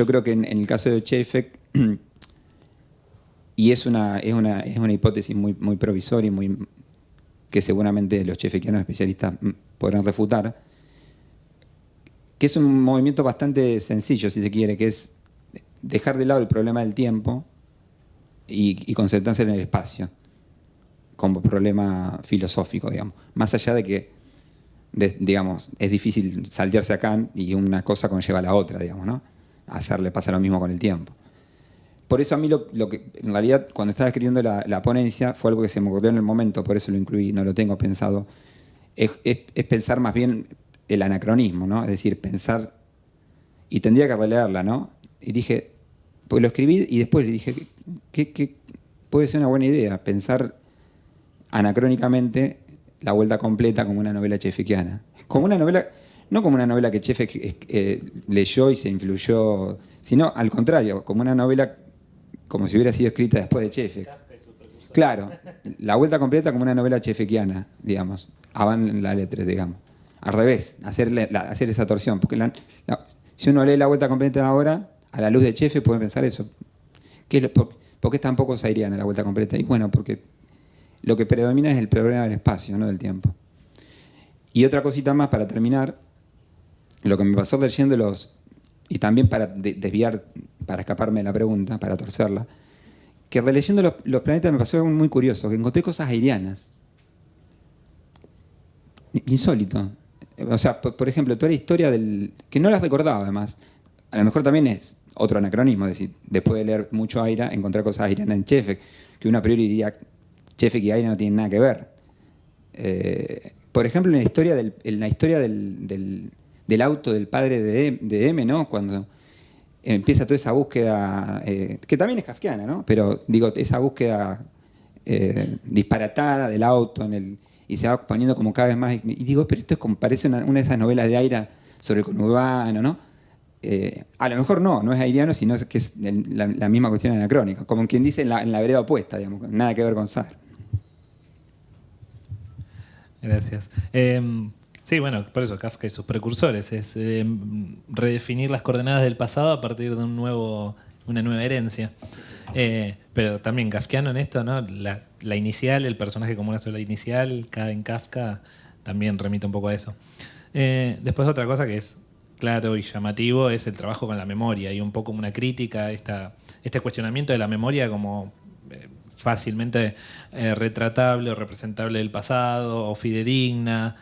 Speaker 3: creo que en el caso de Čapek, y es una hipótesis muy provisoria y que seguramente los čapekianos especialistas podrán refutar, que es un movimiento bastante sencillo, si se quiere, que es dejar de lado el problema del tiempo y concentrarse en el espacio como problema filosófico, digamos. Más allá de que, digamos, es difícil saltearse a Kant y una cosa conlleva a la otra, digamos, ¿no? Le pasa lo mismo con el tiempo. Por eso a mí lo que, en realidad, cuando estaba escribiendo la ponencia, fue algo que se me ocurrió en el momento, por eso lo incluí, no lo tengo pensado, es pensar más bien el anacronismo, ¿no? Es decir, pensar, y tendría que releerla, ¿no? Y dije, pues lo escribí y después le dije, ¿qué puede ser una buena idea? Pensar anacrónicamente La Vuelta Completa como una novela čapekiana. Como una novela, no como una novela que Čapek leyó y se influyó, sino al contrario, como una novela como si hubiera sido escrita después de Čapek. Claro, La Vuelta Completa como una novela čapekiana, digamos. Avant la lettre, digamos. Al revés, hacer esa torsión. Porque si uno lee La Vuelta Completa ahora, a la luz de Čapek puede pensar eso. ¿Por qué es tan poco sairiana La Vuelta Completa? Y bueno, porque lo que predomina es el problema del espacio, no del tiempo. Y otra cosita más para terminar, lo que me pasó leyéndolos, y también para desviar, para escaparme de la pregunta, para torcerla, que releyendo los planetas me pasó algo muy curioso, que encontré cosas airianas. Insólito. O sea, por ejemplo, toda la historia que no las recordaba además, a lo mejor también es otro anacronismo, es decir, después de leer mucho Aira, encontrar cosas airianas en Čapek, que uno a priori diría, Čapek y Aira no tienen nada que ver. Por ejemplo, en la historia del auto del padre de M, ¿no? Cuando empieza toda esa búsqueda, que también es kafkiana, ¿no? Pero digo, esa búsqueda disparatada del auto y se va poniendo como cada vez más. Y digo, pero esto es como parece una de esas novelas de Aira sobre el conurbano, ¿no? A lo mejor no es airiano, sino que es la misma cuestión anacrónica, como quien dice en la vereda opuesta, digamos, nada que ver con Saer.
Speaker 4: Gracias. Sí, bueno, por eso Kafka y sus precursores es redefinir las coordenadas del pasado a partir de una nueva herencia. Pero también kafkiano en esto, ¿no? La inicial, el personaje como una sola inicial, en Kafka también remite un poco a eso. Después otra cosa que es claro y llamativo es el trabajo con la memoria y un poco como una crítica, este cuestionamiento de la memoria como fácilmente retratable o representable del pasado o fidedigna.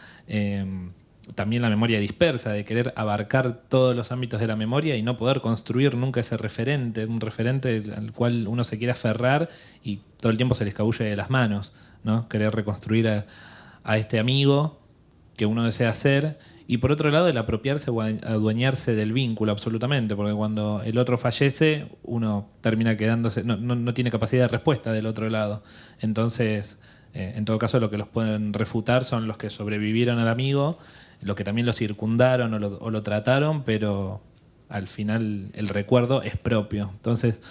Speaker 4: También la memoria dispersa, de querer abarcar todos los ámbitos de la memoria y no poder construir nunca ese referente, un referente al cual uno se quiere aferrar y todo el tiempo se le escabulle de las manos, ¿no? Querer reconstruir a este amigo que uno desea ser. Y por otro lado, el apropiarse o adueñarse del vínculo absolutamente, porque cuando el otro fallece, uno termina quedándose, no tiene capacidad de respuesta del otro lado. Entonces, en todo caso, lo que los pueden refutar son los que sobrevivieron al amigo, los que también lo circundaron o lo trataron, pero al final el recuerdo es propio. Entonces,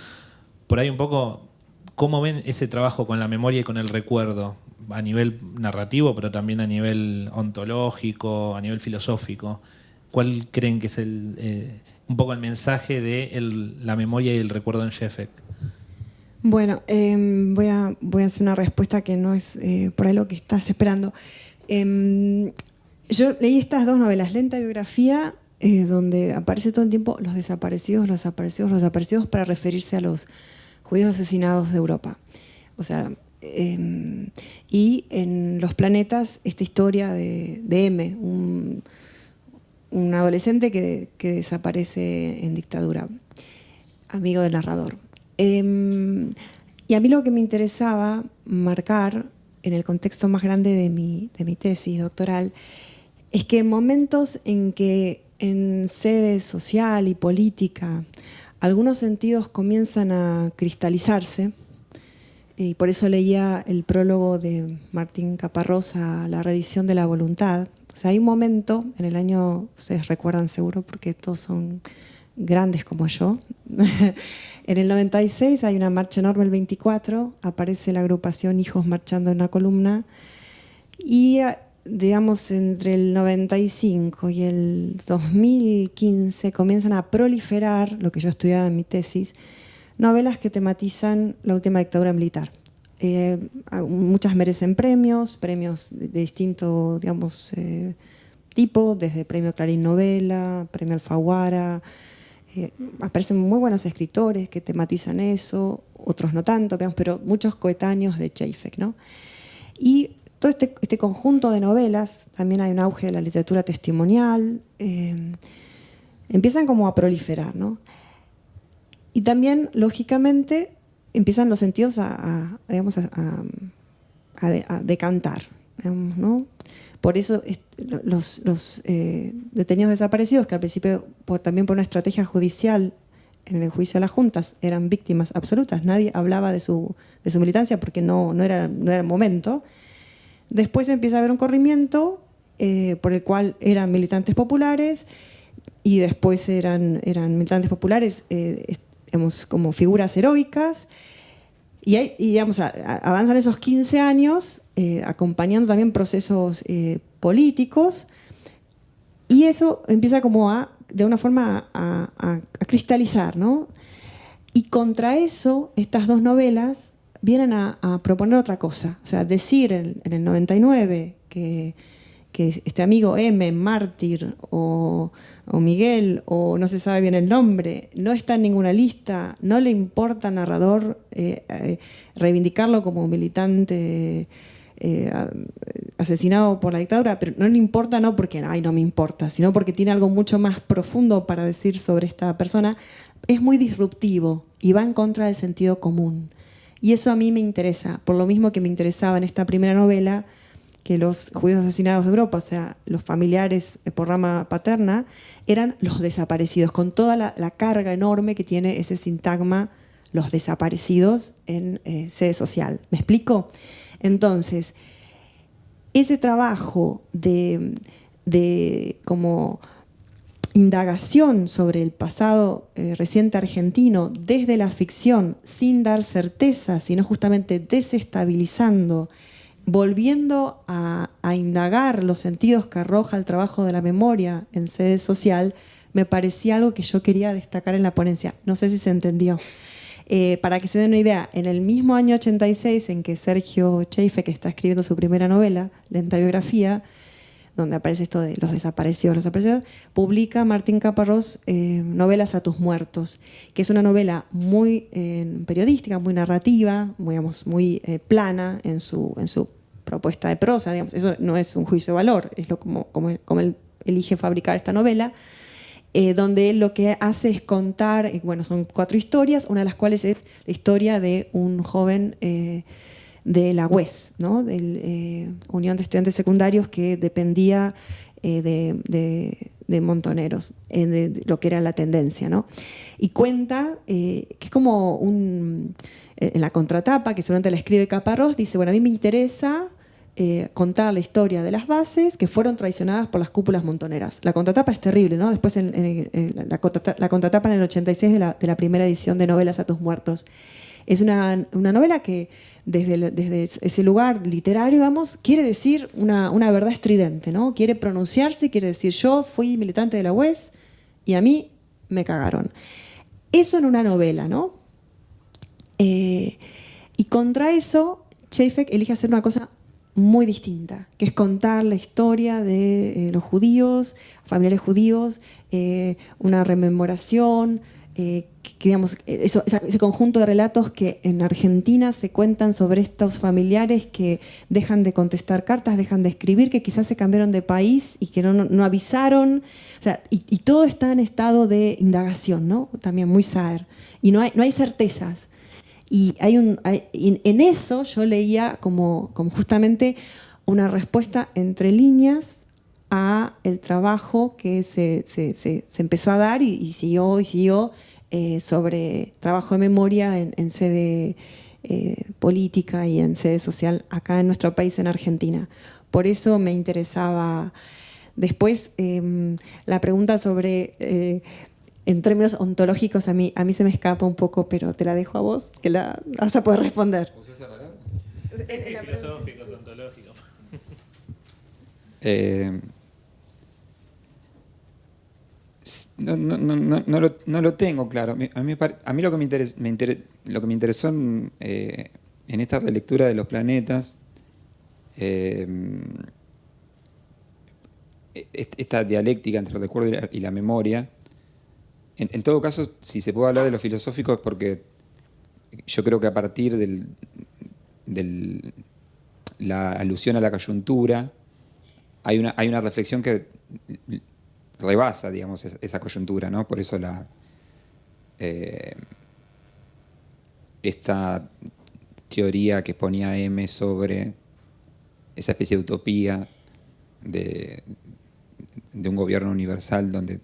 Speaker 4: por ahí un poco, ¿cómo ven ese trabajo con la memoria y con el recuerdo? A nivel narrativo, pero también a nivel ontológico, a nivel filosófico. ¿Cuál creen que es un poco el mensaje de la memoria y el recuerdo en Čapek?
Speaker 2: Bueno, voy a hacer una respuesta que no es por ahí lo que estás esperando. Yo leí estas dos novelas, Lenta Biografía, donde aparece todo el tiempo los desaparecidos, para referirse a los judíos asesinados de Europa. O sea, y en Los Planetas, esta historia de M, un adolescente que desaparece en dictadura, amigo del narrador. Y a mí lo que me interesaba marcar en el contexto más grande de mi tesis doctoral es que en momentos en que en sede social y política algunos sentidos comienzan a cristalizarse, y por eso leía el prólogo de Martín Caparrós a La reedición de la voluntad. O sea, hay un momento en el año, ustedes recuerdan seguro porque todos son grandes como yo, en el 96 hay una marcha enorme, el 24, aparece la agrupación Hijos marchando en una columna y digamos entre el 95 y el 2015 comienzan a proliferar, lo que yo estudiaba en mi tesis, novelas que tematizan la última dictadura militar. Muchas merecen premios de distinto, digamos, tipo, desde Premio Clarín Novela, Premio Alfaguara. Aparecen muy buenos escritores que tematizan eso, otros no tanto, digamos, pero muchos coetáneos de Čejfek, ¿no? Y todo este conjunto de novelas, también hay un auge de la literatura testimonial, empiezan como a proliferar, ¿no? Y también, lógicamente, empiezan los sentidos a decantar, digamos, ¿no? Por eso los detenidos desaparecidos, que al principio también por una estrategia judicial en el juicio de las juntas eran víctimas absolutas, nadie hablaba de su militancia porque no era el momento. Después empieza a haber un corrimiento por el cual eran militantes populares y después eran militantes populares digamos, como figuras heroicas. Y digamos, avanzan esos 15 años acompañando también procesos políticos y eso empieza como de una forma a cristalizar, ¿no? Y contra eso, estas dos novelas vienen a proponer otra cosa. O sea, decir en el 99 que este amigo M, Mártir o Miguel, o no se sabe bien el nombre, no está en ninguna lista, no le importa al narrador reivindicarlo como militante asesinado por la dictadura, pero no le importa no porque ay, no me importa, sino porque tiene algo mucho más profundo para decir sobre esta persona, es muy disruptivo y va en contra del sentido común. Y eso a mí me interesa, por lo mismo que me interesaba en esta primera novela que los judíos asesinados de Europa, o sea, los familiares por rama paterna, eran los desaparecidos, con toda la carga enorme que tiene ese sintagma, los desaparecidos en sede social. ¿Me explico? Entonces, ese trabajo de como indagación sobre el pasado reciente argentino desde la ficción, sin dar certeza, sino justamente desestabilizando, volviendo a indagar los sentidos que arroja el trabajo de la memoria en sede social, me parecía algo que yo quería destacar en la ponencia. No sé si se entendió. Para que se den una idea, en el mismo año 86 en que Sergio Čejfek está escribiendo su primera novela, Lenta biografía, donde aparece esto de los desaparecidos, publica Martín Caparrós Novelas a tus muertos, que es una novela muy periodística, muy narrativa, muy plana en su propuesta de prosa, digamos. Eso no es un juicio de valor, es como él elige fabricar esta novela, donde él lo que hace es contar, bueno, son 4 historias, una de las cuales es la historia de un joven de la UES, ¿no? De Unión de Estudiantes Secundarios, que dependía de Montoneros, de lo que era la tendencia, ¿no? Y cuenta que es como en la contratapa, que seguramente la escribe Caparrós, dice, bueno, a mí me interesa contar la historia de las bases que fueron traicionadas por las cúpulas montoneras. La contratapa es terrible, ¿no? Después la contratapa en el 86 de la primera edición de Novelas a tus muertos. Es una novela que desde ese lugar literario, digamos, quiere decir una verdad estridente, ¿no? Quiere pronunciarse, quiere decir, yo fui militante de la UES y a mí me cagaron. Eso en una novela, ¿no? Y contra eso, Čejfek elige hacer una cosa muy distinta, que es contar la historia de los judíos, familiares judíos, una rememoración, que, digamos, ese conjunto de relatos que en Argentina se cuentan sobre estos familiares que dejan de contestar cartas, dejan de escribir, que quizás se cambiaron de país y que no avisaron. O sea, y todo está en estado de indagación, ¿no? También muy saer. Y no hay certezas. Y y en eso yo leía como justamente una respuesta entre líneas a el trabajo que se empezó a dar y siguió sobre trabajo de memoria en sede política y en sede social acá en nuestro país, en Argentina. Por eso me interesaba después la pregunta sobre, en términos ontológicos, a mí se me escapa un poco, pero te la dejo a vos, que la vas a poder responder.
Speaker 4: Sí, filosóficos, ontológicos.
Speaker 3: No lo tengo claro. A mí lo que me interesó en esta relectura de los planetas, esta dialéctica entre el recuerdo y la memoria. En todo caso, si se puede hablar de lo filosófico es porque yo creo que a partir de la alusión a la coyuntura hay una reflexión que rebasa, digamos, esa coyuntura, ¿no? Por eso esta teoría que ponía M sobre esa especie de utopía de un gobierno universal donde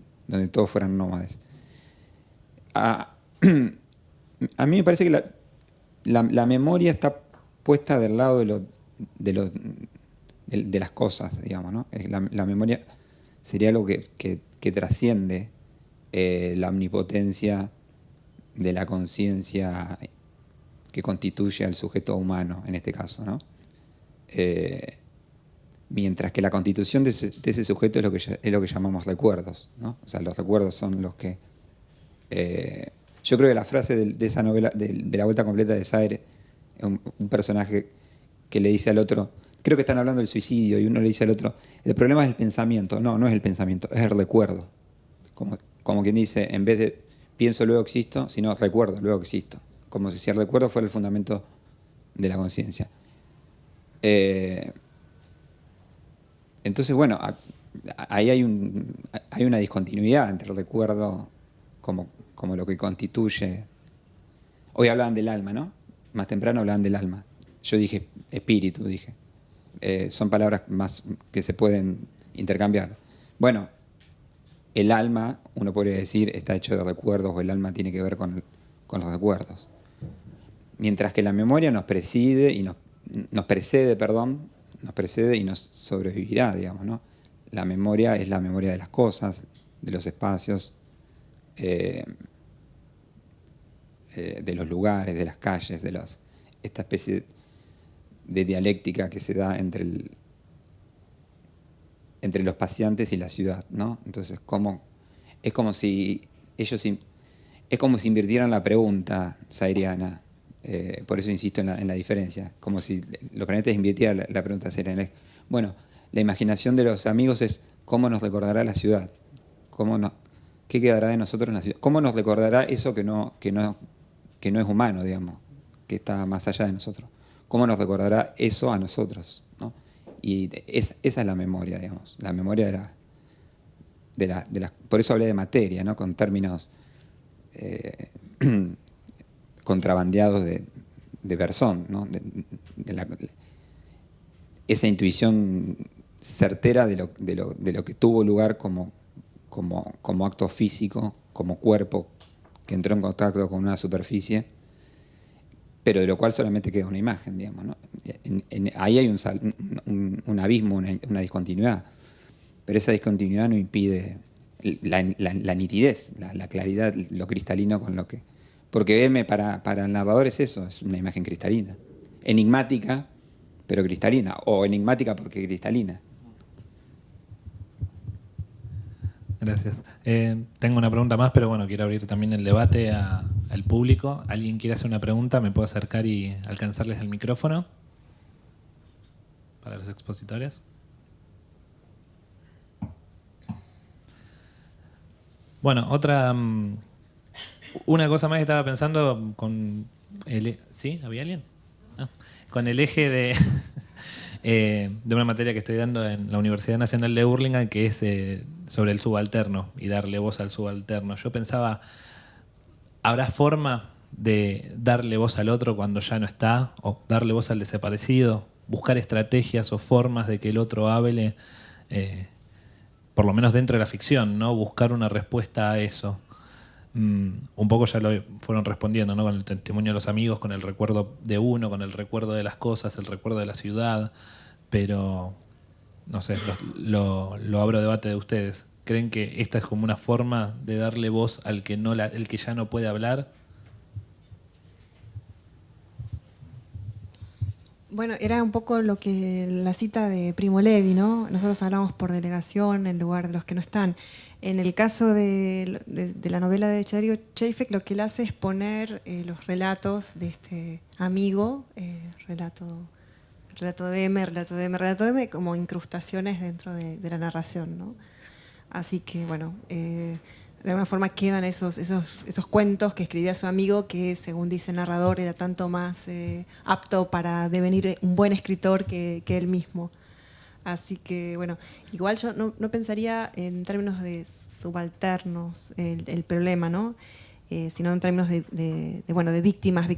Speaker 3: todos fueran nómades. A mí me parece que la memoria está puesta del lado de las cosas, digamos, ¿no? La memoria sería algo que trasciende la omnipotencia de la conciencia que constituye al sujeto humano, en este caso, ¿no? Mientras que la constitución de ese sujeto es lo que llamamos recuerdos, ¿no? O sea, los recuerdos son los que... yo creo que la frase de esa novela, de La Vuelta Completa de Sade, un personaje que le dice al otro, creo que están hablando del suicidio, y uno le dice al otro, el problema es el pensamiento. No es el pensamiento, es el recuerdo. Como quien dice, en vez de pienso, luego existo, sino recuerdo, luego existo. Como si el recuerdo fuera el fundamento de la conciencia. Entonces, bueno, ahí hay una discontinuidad entre el recuerdo como lo que constituye. Hoy hablaban del alma, ¿no? Más temprano hablaban del alma. Yo dije espíritu, dije. Son palabras más que se pueden intercambiar. Bueno, el alma, uno podría decir, está hecho de recuerdos, o el alma tiene que ver con los recuerdos. Mientras que la memoria nos precede y nos precede y nos sobrevivirá, digamos, ¿no? La memoria es la memoria de las cosas, de los espacios, de los lugares, de las calles, esta especie de dialéctica que se da entre los paseantes y la ciudad, ¿no? Entonces, es como si invirtieran la pregunta sairiana. Por eso insisto en la diferencia. Como si los planetas invirtieran la pregunta sairiana. Bueno, la imaginación de los amigos es cómo nos recordará la ciudad, qué quedará de nosotros en la ciudad, cómo nos recordará eso que no es humano, digamos, que está más allá de nosotros. ¿Cómo nos recordará eso a nosotros, ¿no? Y esa es la memoria, digamos, la memoria por eso hablé de materia, ¿no? Con términos contrabandeados de Berzón, ¿no? Esa intuición certera de lo que tuvo lugar como acto físico, como cuerpo que entró en contacto con una superficie, pero de lo cual solamente queda una imagen, digamos, ¿no? Ahí hay un abismo, una discontinuidad, pero esa discontinuidad no impide la nitidez, la claridad, lo cristalino con lo que... Porque M para el narrador es eso, es una imagen cristalina, enigmática, pero cristalina, o enigmática porque cristalina.
Speaker 4: Gracias. Tengo una pregunta más, pero bueno, quiero abrir también el debate al público. ¿Alguien quiere hacer una pregunta? ¿Me puedo acercar y alcanzarles el micrófono para los expositores? Bueno, una cosa más que estaba pensando con ¿sí? ¿Había alguien? Ah, con el eje de una materia que estoy dando en la Universidad Nacional de Burlingame, que es sobre el subalterno y darle voz al subalterno. Yo pensaba, ¿habrá forma de darle voz al otro cuando ya no está, o darle voz al desaparecido, buscar estrategias o formas de que el otro hable, por lo menos dentro de la ficción, ¿no? Buscar una respuesta a eso. Un poco ya lo fueron respondiendo, ¿no? Con el testimonio de los amigos, con el recuerdo de uno, con el recuerdo de las cosas, el recuerdo de la ciudad, pero no sé, lo abro a debate de ustedes. ¿Creen que esta es como una forma de darle voz al que el que ya no puede hablar?
Speaker 2: Bueno, era un poco lo que la cita de Primo Levi, ¿no? Nosotros hablamos por delegación en lugar de los que no están. En el caso de la novela de Darío Chafek, lo que él hace es poner los relatos de este amigo, relato de M, relato de M, relato de M, como incrustaciones dentro de la narración, ¿no? Así que, bueno, de alguna forma quedan esos cuentos que escribía su amigo, que según dice el narrador era tanto más apto para devenir un buen escritor que él mismo. Así que, bueno, igual yo no pensaría en términos de subalternos el problema, ¿no? Sino en términos de víctimas,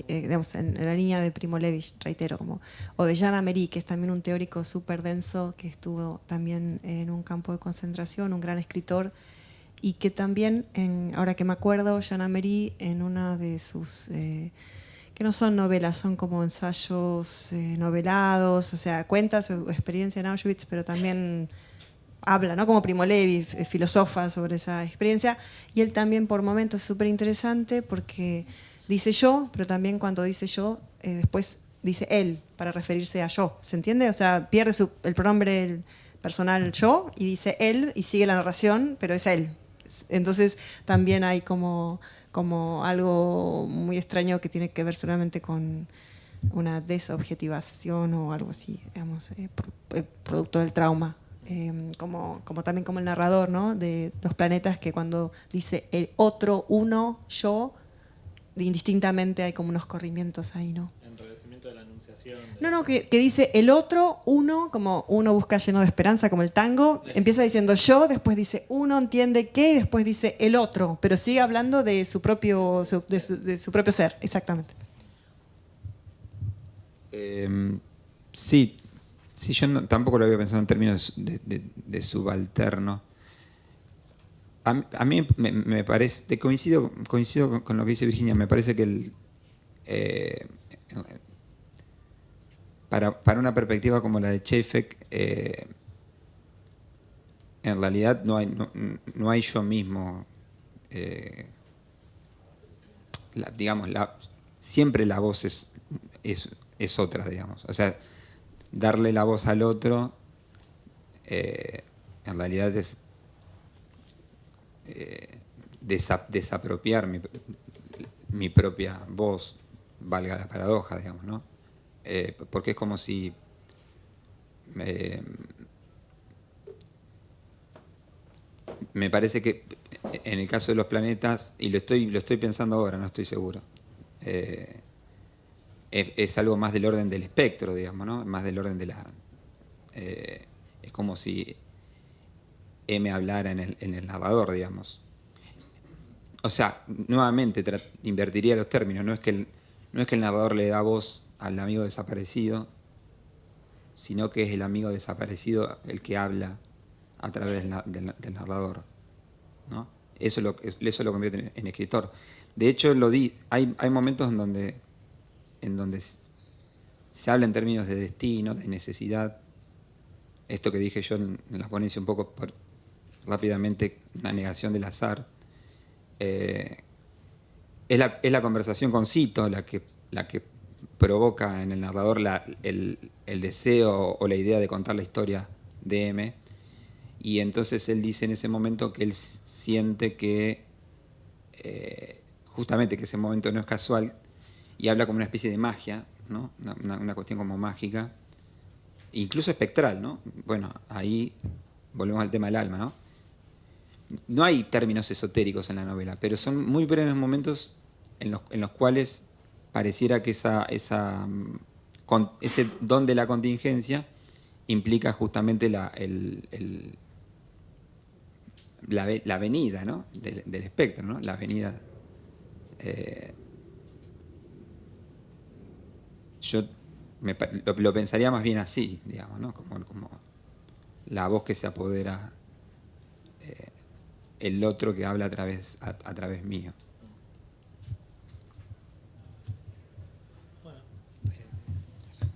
Speaker 2: digamos, en la línea de Primo Levi, reitero, o de Jean Amery, que es también un teórico súper denso, que estuvo también en un campo de concentración, un gran escritor, y que también, ahora que me acuerdo, Jean Amery, en una de sus, que no son novelas, son como ensayos novelados, o sea, cuenta su experiencia en Auschwitz, pero también habla, ¿no? Como Primo Levi, filosofa sobre esa experiencia, y él también por momentos es súper interesante porque dice yo, pero también cuando dice yo, después dice él, para referirse a yo, ¿se entiende? O sea, pierde el pronombre personal yo y dice él y sigue la narración, pero es él. Entonces también hay como algo muy extraño que tiene que ver solamente con una desobjetivación o algo así, digamos, producto del trauma. Como también como el narrador, ¿no? De Dos planetas, que cuando dice el otro, uno, yo, indistintamente hay como unos corrimientos ahí, ¿no?
Speaker 4: Enredecimiento de la anunciación.
Speaker 2: No, que dice el otro, uno, como uno busca lleno de esperanza, como el tango, empieza diciendo yo, después dice uno entiende qué, y después dice el otro, pero sigue hablando de su propio ser, exactamente.
Speaker 3: Sí. Sí, yo tampoco lo había pensado en términos de subalterno. A mí me parece, coincido con lo que dice Virginia, me parece que para una perspectiva como la de Chafek, en realidad no hay yo mismo, digamos, siempre la voz es otra, digamos. O sea, darle la voz al otro, en realidad es desapropiar mi propia voz, valga la paradoja, digamos, ¿no? Porque es como si me parece que en el caso de los planetas, y lo estoy pensando ahora, no estoy seguro, es algo más del orden del espectro, digamos, ¿no? Más del orden de la... es como si M hablara en el narrador, digamos. O sea, nuevamente invertiría los términos. No es que el narrador le da voz al amigo desaparecido, sino que es el amigo desaparecido el que habla a través del narrador, ¿no? Eso lo convierte en escritor. De hecho, hay momentos en donde se habla en términos de destino, de necesidad. Esto que dije yo en la ponencia un poco rápidamente, una negación del azar. Es la conversación con Cito la que provoca en el narrador el deseo o la idea de contar la historia de M. Y entonces él dice en ese momento que él siente que justamente que ese momento no es casual, y habla como una especie de magia, ¿no? Una cuestión como mágica, incluso espectral, ¿no? Bueno, ahí volvemos al tema del alma, ¿no? No hay términos esotéricos en la novela, pero son muy breves momentos en los cuales pareciera que ese don de la contingencia implica justamente la venida, ¿no? del espectro, ¿no? La venida yo lo pensaría más bien así, digamos, ¿no? Como la voz que se apodera, el otro que habla a través mío.
Speaker 4: Bueno,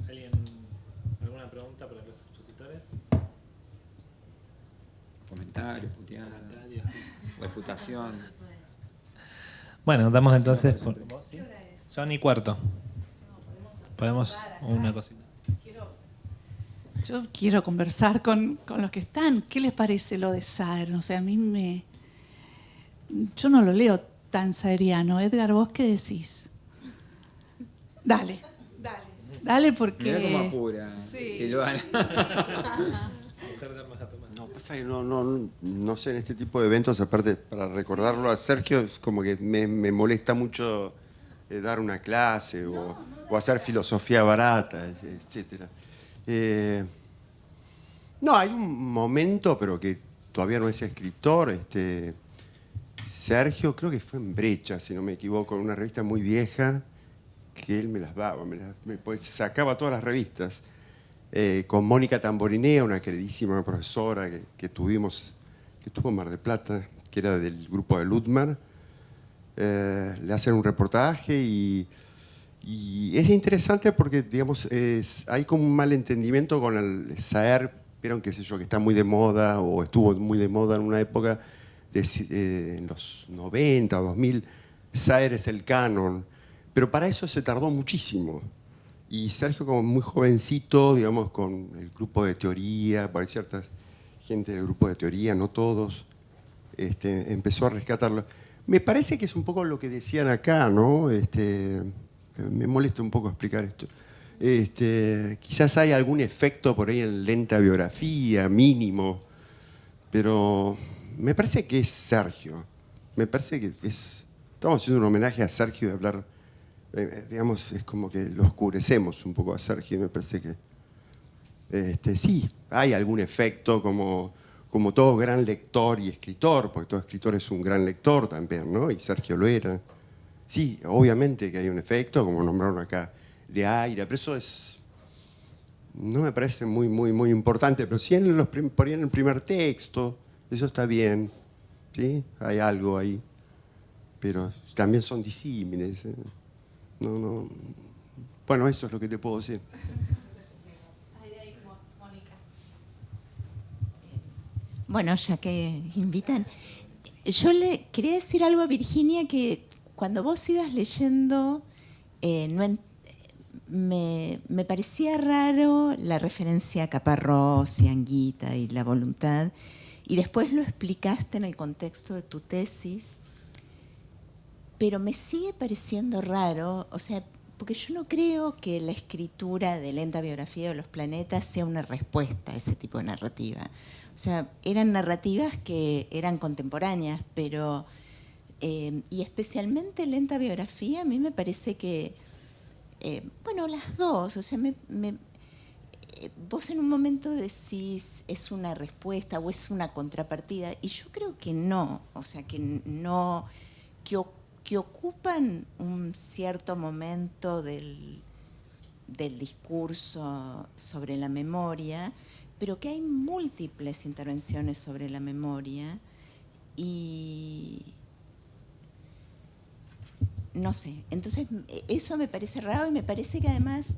Speaker 4: ¿alguien, alguna pregunta para los expositores?
Speaker 3: Comentarios, puteadas, refutación.
Speaker 4: Bueno, damos entonces por... Son y cuarto. Podemos una cosita.
Speaker 5: Yo quiero conversar con los que están. ¿Qué les parece lo de Saer? O sea, a mí yo no lo leo tan saeriano. Edgar, ¿vos qué decís? Dale porque...
Speaker 3: Mirá cómo apura,
Speaker 5: Sí.
Speaker 3: Silvana.
Speaker 6: No, pasa que no sé, en este tipo de eventos, aparte, para recordarlo a Sergio, es como que me molesta mucho dar una clase o hacer filosofía barata, etc. No, hay un momento, pero que todavía no es escritor. Sergio, creo que fue en Brecha, si no me equivoco, en una revista muy vieja, que él me las daba, pues, sacaba todas las revistas. Con Mónica Tamborinea, una queridísima profesora que estuvo en Mar del Plata, que era del grupo de Ludmar. Le hacen un reportaje y es interesante porque, digamos, hay como un malentendimiento con el Saer, vieron, qué sé yo, que está muy de moda o estuvo muy de moda en una época en los 90, 2000. Saer es el canon, pero para eso se tardó muchísimo. Y Sergio, como muy jovencito, digamos, con el grupo de teoría, para cierta gente del grupo de teoría, no todos, empezó a rescatarlo. Me parece que es un poco lo que decían acá, ¿no? Me molesta un poco explicar esto. Quizás hay algún efecto por ahí en lenta biografía, mínimo, pero me parece que es Sergio. Me parece que estamos haciendo un homenaje a Sergio de hablar... digamos, es como que lo oscurecemos un poco a Sergio. Me parece que sí, hay algún efecto como todo gran lector y escritor, porque todo escritor es un gran lector también, ¿no? Y Sergio lo era. Sí, obviamente que hay un efecto, como nombraron acá, de aire, pero eso no me parece muy, muy, muy importante, pero sí por ahí en el primer texto, eso está bien, ¿sí? Hay algo ahí, pero también son disímiles, ¿eh? No. Bueno, eso es lo que te puedo decir.
Speaker 7: Bueno, ya que invitan, yo le quería decir algo a Virginia, que cuando vos ibas leyendo, me parecía raro la referencia a Caparrós y Anguita y la voluntad, y después lo explicaste en el contexto de tu tesis. Pero me sigue pareciendo raro, o sea, porque yo no creo que la escritura de Lenta Biografía de los Planetas sea una respuesta a ese tipo de narrativa. O sea, eran narrativas que eran contemporáneas, pero, y especialmente Lenta Biografía, a mí me parece que, bueno, las dos, o sea, vos en un momento decís es una respuesta o es una contrapartida, y yo creo que no, o sea, que no, que ocupan un cierto momento del discurso sobre la memoria, pero que hay múltiples intervenciones sobre la memoria y no sé, entonces eso me parece raro y me parece que además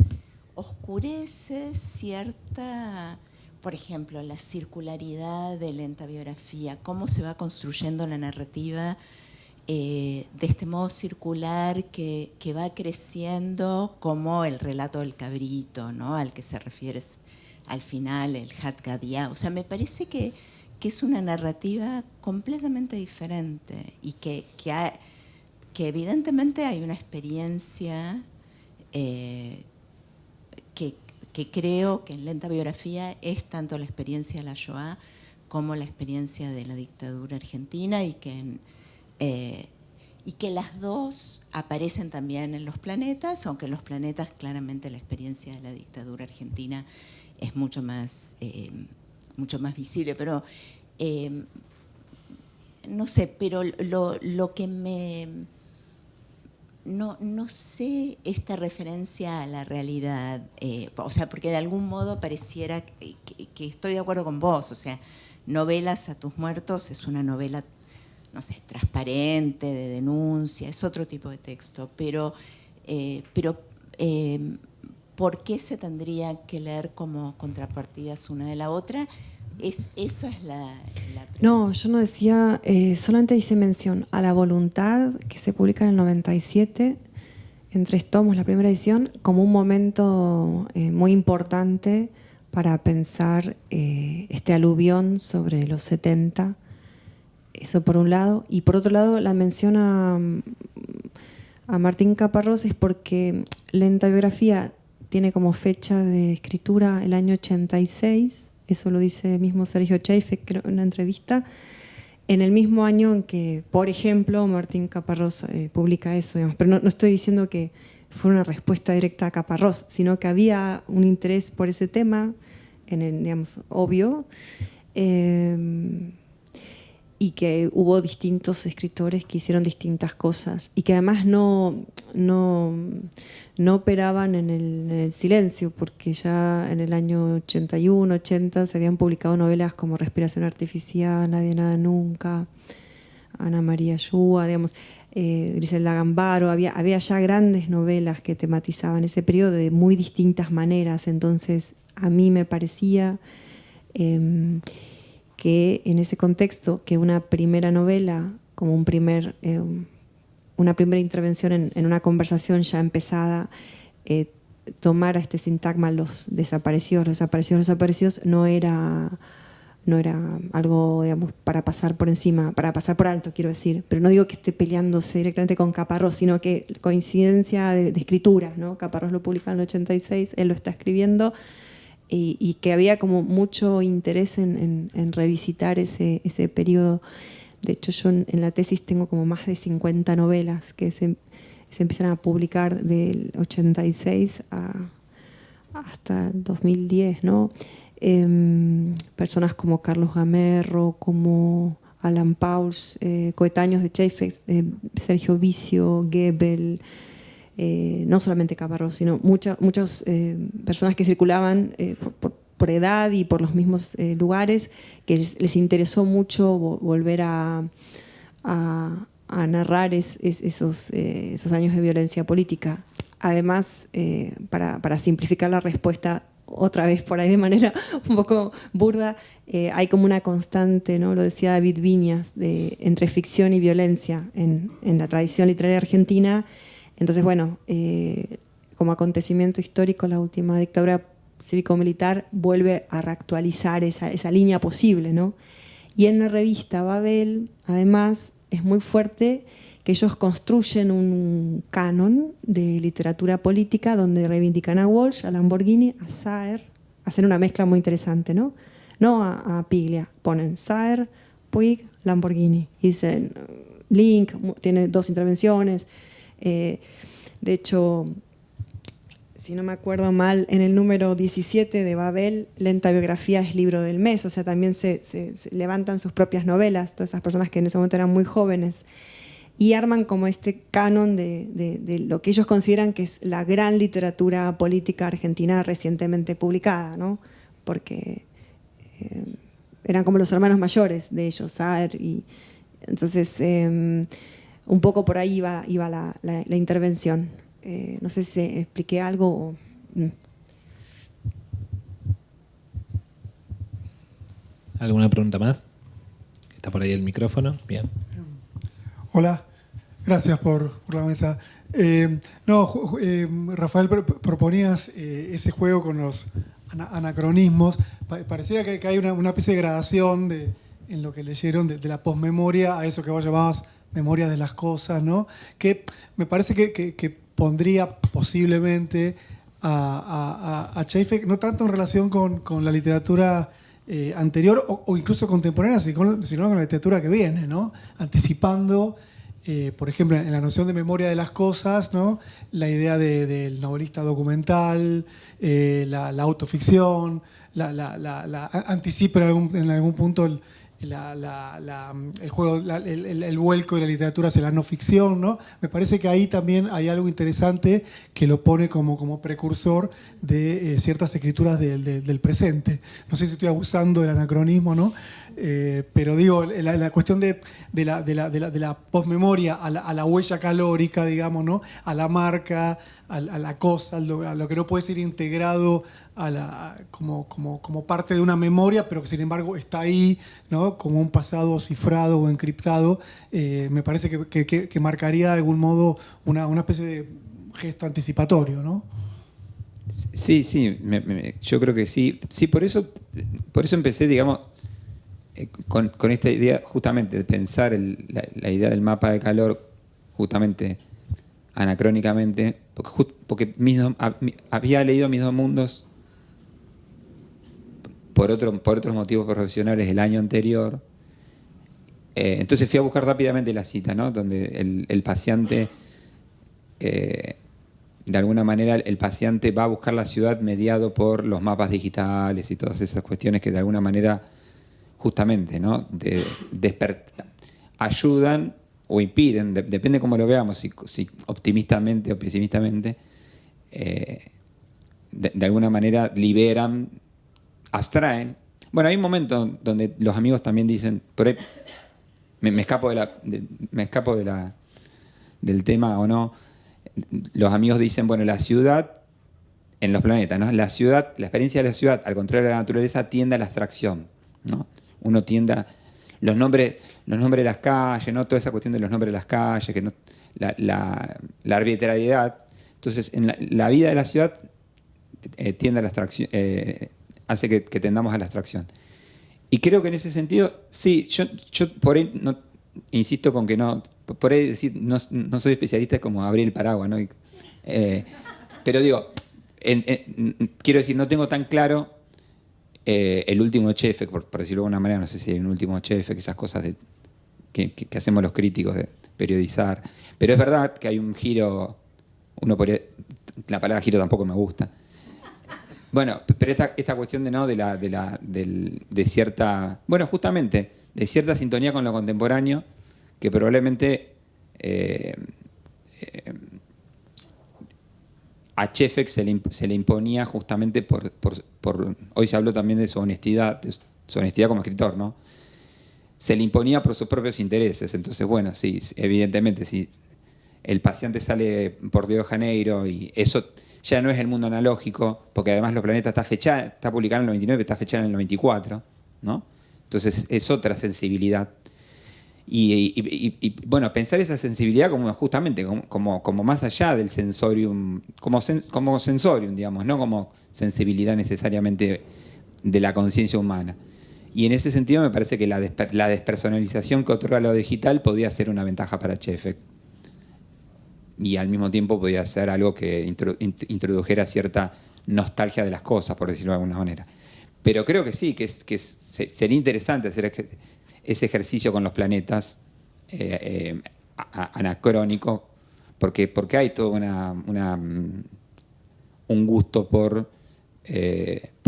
Speaker 7: oscurece cierta, por ejemplo, la circularidad de Lenta Biografía, cómo se va construyendo la narrativa de este modo circular que va creciendo, como el relato del cabrito, ¿no? Al que se refiere al final, el Hat Gadia. O sea, me parece que es una narrativa completamente diferente y que evidentemente hay una experiencia que creo que en Lenta Biografía es tanto la experiencia de la Shoah como la experiencia de la dictadura argentina, y que las dos aparecen también en Los Planetas, aunque en Los Planetas claramente la experiencia de la dictadura argentina es mucho más visible, pero no sé, pero lo que no sé esta referencia a la realidad, o sea, porque de algún modo pareciera que estoy de acuerdo con vos, o sea, Novelas a tus muertos es una novela, no sé, transparente, de denuncia, es otro tipo de texto, pero ¿por qué se tendría que leer como contrapartidas una de la otra? Eso es la pregunta.
Speaker 2: No, yo no decía, solamente hice mención a La Voluntad, que se publica en el 97, en 3 tomos, la primera edición, como un momento muy importante para pensar este aluvión sobre los 70. Eso por un lado. Y por otro lado, la mención a Martín Caparrós es porque Lenta Biografía tiene como fecha de escritura el año 86. Eso lo dice el mismo Sergio Cheife, creo, en una entrevista, en el mismo año en que, por ejemplo, Martín Caparrós publica eso, digamos. Pero no estoy diciendo que fue una respuesta directa a Caparrós, sino que había un interés por ese tema, digamos, obvio, y que hubo distintos escritores que hicieron distintas cosas y que además no operaban en el silencio, porque ya en el año 81, 80 se habían publicado novelas como Respiración Artificial, Nadie Nada Nunca, Ana María Yúa, digamos, Griselda Gambaro. Había ya grandes novelas que tematizaban ese periodo de muy distintas maneras. Entonces a mí me parecía que en ese contexto, que una primera novela, como una primera intervención en una conversación ya empezada, tomara este sintagma los desaparecidos, no era algo, digamos, para pasar por encima, para pasar por alto, quiero decir. Pero no digo que esté peleándose directamente con Caparrós, sino que coincidencia de escritura, ¿no? Caparrós lo publica en el 86, él lo está escribiendo, y que había como mucho interés en revisitar ese periodo. De hecho, yo en la tesis tengo como más de 50 novelas que se empiezan a publicar del 86 hasta el 2010, ¿no? Personas como Carlos Gamerro, como Alan Pauls, coetáneos de Cheife, Sergio Vicio, Goebel, no solamente Caparrós, sino muchas personas que circulaban por edad y por los mismos lugares, que les interesó mucho volver a narrar esos años de violencia política. Además, para simplificar la respuesta, otra vez por ahí de manera un poco burda, hay como una constante, ¿no? Lo decía David Viñas, entre ficción y violencia en la tradición literaria argentina. Entonces, bueno, como acontecimiento histórico, la última dictadura cívico-militar vuelve a reactualizar esa línea posible, ¿no? Y en la revista Babel, además, es muy fuerte que ellos construyen un canon de literatura política donde reivindican a Walsh, a Lamborghini, a Saer, hacen una mezcla muy interesante, ¿no? No a Piglia, ponen Saer, Puig, Lamborghini, y dicen, Link tiene 2 intervenciones. De hecho, si no me acuerdo mal, en el número 17 de Babel, Lenta Biografía es libro del mes, o sea, también se levantan sus propias novelas, todas esas personas que en ese momento eran muy jóvenes, y arman como este canon de lo que ellos consideran que es la gran literatura política argentina recientemente publicada, ¿no? Porque eran como los hermanos mayores de ellos, Saer, y entonces un poco por ahí iba la intervención. No sé si expliqué algo o...
Speaker 4: ¿Alguna pregunta más? Está por ahí el micrófono. Bien.
Speaker 8: Hola, gracias por la mesa. Rafael, proponías ese juego con los anacronismos. Pareciera que hay una especie de gradación en lo que leyeron de la posmemoria a eso que vos llamabas memoria de las cosas, ¿no? Que me parece que pondría posiblemente a Cheife no tanto en relación con la literatura anterior o incluso contemporánea, sino con la literatura que viene, ¿no? Anticipando, por ejemplo, en la noción de memoria de las cosas, ¿no? La idea del novelista documental, la autoficción, anticipa en algún punto el juego, el vuelco de la literatura hacia la no ficción, ¿no? Me parece que ahí también hay algo interesante que lo pone como precursor de ciertas escrituras del presente. No sé si estoy abusando del anacronismo, ¿no? Pero digo, la cuestión de la posmemoria a la huella calórica, digamos, ¿no? A la marca, a la cosa, a lo que no puede ser integrado como parte de una memoria, pero que sin embargo está ahí, ¿no? Como un pasado cifrado o encriptado. Me parece que marcaría de algún modo una especie de gesto anticipatorio, ¿no?
Speaker 3: Sí, yo creo que sí. Sí, por eso empecé, digamos, con esta idea justamente de pensar la idea del mapa de calor justamente anacrónicamente, porque había leído Mis dos mundos por otros motivos profesionales el año anterior. Entonces fui a buscar rápidamente la cita, ¿no? Donde el paciente, de alguna manera, el paciente va a buscar la ciudad mediado por los mapas digitales y todas esas cuestiones que de alguna manera justamente, ¿no? Ayudan o impiden, depende cómo lo veamos, si optimistamente o pesimistamente, de alguna manera liberan, abstraen. Bueno, hay un momento donde los amigos también dicen, por ahí me escapo del tema o no. Los amigos dicen, bueno, la ciudad en los planetas, ¿no? La experiencia de la ciudad, al contrario de la naturaleza, tiende a la abstracción, ¿no? Uno tiende a los nombres de las calles, ¿no? Toda esa cuestión de los nombres de las calles, que no, la arbitrariedad. Entonces, en la vida de la ciudad tiende a la abstracción, hace que tendamos a la abstracción. Y creo que en ese sentido, sí, yo por ahí no, insisto con que no, por ahí decir, no soy especialista, es como abrir el paraguas, ¿no? Pero digo, quiero decir, no tengo tan claro el último chef, por decirlo de alguna manera, no sé si hay un último chef, que esas cosas que hacemos los críticos de periodizar. Pero es verdad que hay un giro, la palabra giro tampoco me gusta. Bueno, pero esta cuestión de cierta, bueno, justamente, de cierta sintonía con lo contemporáneo, que probablemente a Chefek se le imponía justamente por hoy se habló también de su honestidad como escritor, ¿no? Se le imponía por sus propios intereses. Entonces, bueno, sí, evidentemente, si el paciente sale por Río de Janeiro y eso ya no es el mundo analógico, porque además Los Planetas está publicado en el 99, está fechada en el 94, ¿no? Entonces es otra sensibilidad. Y bueno, pensar esa sensibilidad como justamente como más allá del sensorium, como sensorium, digamos, no como sensibilidad necesariamente de la conciencia humana. Y en ese sentido me parece que la despersonalización que otorga lo digital podía ser una ventaja para Chefek. Y al mismo tiempo podía ser algo que introdujera cierta nostalgia de las cosas, por decirlo de alguna manera. Pero creo que sí, que sería interesante hacer ese ejercicio con los planetas anacrónico, porque hay todo un gusto por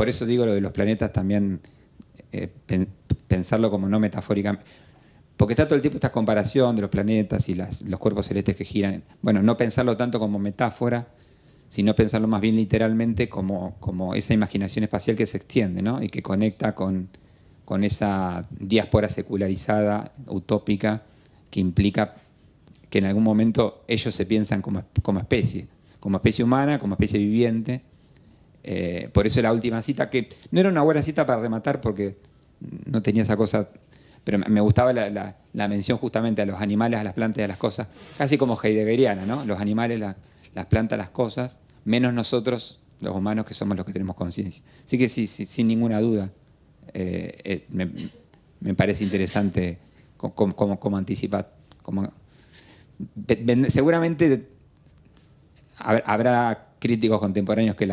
Speaker 3: eso digo lo de los planetas también, pensarlo como no metafóricamente, porque está todo el tiempo esta comparación de los planetas y los cuerpos celestes que giran. Bueno, no pensarlo tanto como metáfora, sino pensarlo más bien literalmente como esa imaginación espacial que se extiende, ¿no? Y que conecta con esa diáspora secularizada, utópica, que implica que en algún momento ellos se piensan como especie humana, como especie viviente. Por eso la última cita, que no era una buena cita para rematar porque no tenía esa cosa, pero me gustaba la mención justamente a los animales, a las plantas y a las cosas, casi como heideggeriana, ¿no? Los animales, las plantas, las cosas, menos nosotros, los humanos, que somos los que tenemos conciencia. Así que sí, sin ninguna duda, me parece interesante como anticipar. Seguramente habrá críticos contemporáneos que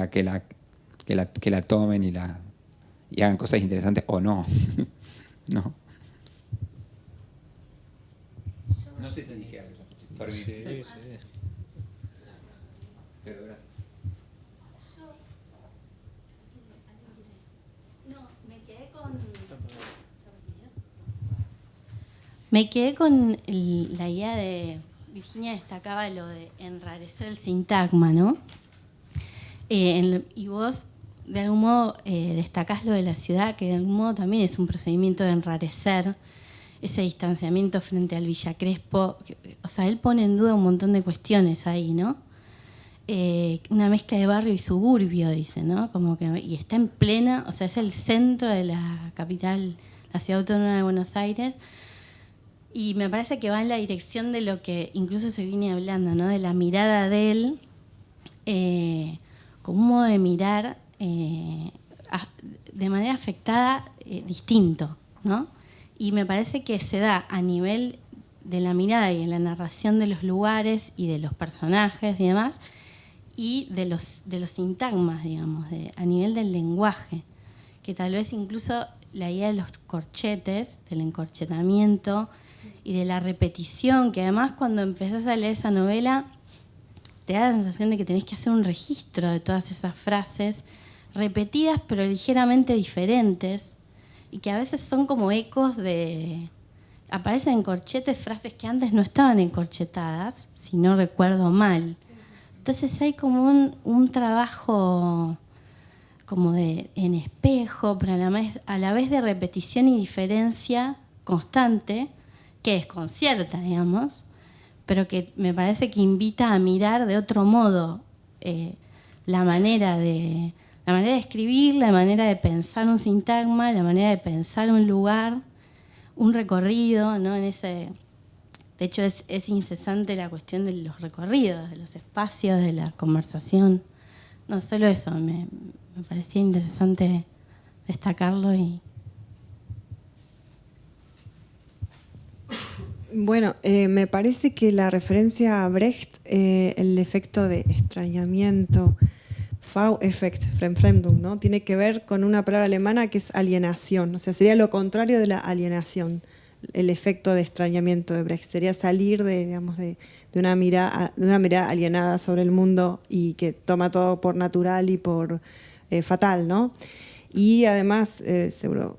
Speaker 3: la tomen y hagan cosas interesantes o no. No. No sé si dije algo. Por
Speaker 4: Sí,
Speaker 3: mí.
Speaker 4: sí.
Speaker 3: Pero gracias.
Speaker 9: No, me quedé con... Me quedé con la idea de... Virginia destacaba lo de enrarecer el sintagma, ¿no? Y vos, de algún modo, destacás lo de la ciudad, que de algún modo también es un procedimiento de enrarecer ese distanciamiento frente al Villa Crespo. O sea, él pone en duda un montón de cuestiones ahí, ¿no? Una mezcla de barrio y suburbio, dice, ¿no? Como que, y está en plena, o sea, es el centro de la capital, la ciudad autónoma de Buenos Aires. Y me parece que va en la dirección de lo que incluso se viene hablando, ¿no? De la mirada de él, como un modo de mirar de manera afectada distinto, ¿no? Y me parece que se da a nivel de la mirada y en la narración de los lugares y de los personajes y demás, y de los sintagmas, digamos, a nivel del lenguaje, que tal vez incluso la idea de los corchetes, del encorchetamiento y de la repetición, que además cuando empezás a leer esa novela te da la sensación de que tenés que hacer un registro de todas esas frases repetidas pero ligeramente diferentes, y que a veces son como ecos de... Aparecen en corchetes frases que antes no estaban encorchetadas, si no recuerdo mal. Entonces hay como un trabajo como en espejo, pero a la vez de repetición y diferencia constante, que desconcierta, digamos, pero que me parece que invita a mirar de otro modo la manera de escribir, la manera de pensar un sintagma, la manera de pensar un lugar, un recorrido, ¿no? De hecho, es incesante la cuestión de los recorridos, de los espacios, de la conversación. No solo eso, me parecía interesante destacarlo y...
Speaker 2: Bueno, me parece que la referencia a Brecht, el efecto de extrañamiento, V-Effekt, Fremdung, ¿no? Tiene que ver con una palabra alemana que es alienación, o sea, sería lo contrario de la alienación, el efecto de extrañamiento de Brecht, sería salir de una mirada alienada sobre el mundo y que toma todo por natural y por fatal, ¿no? Y además, seguro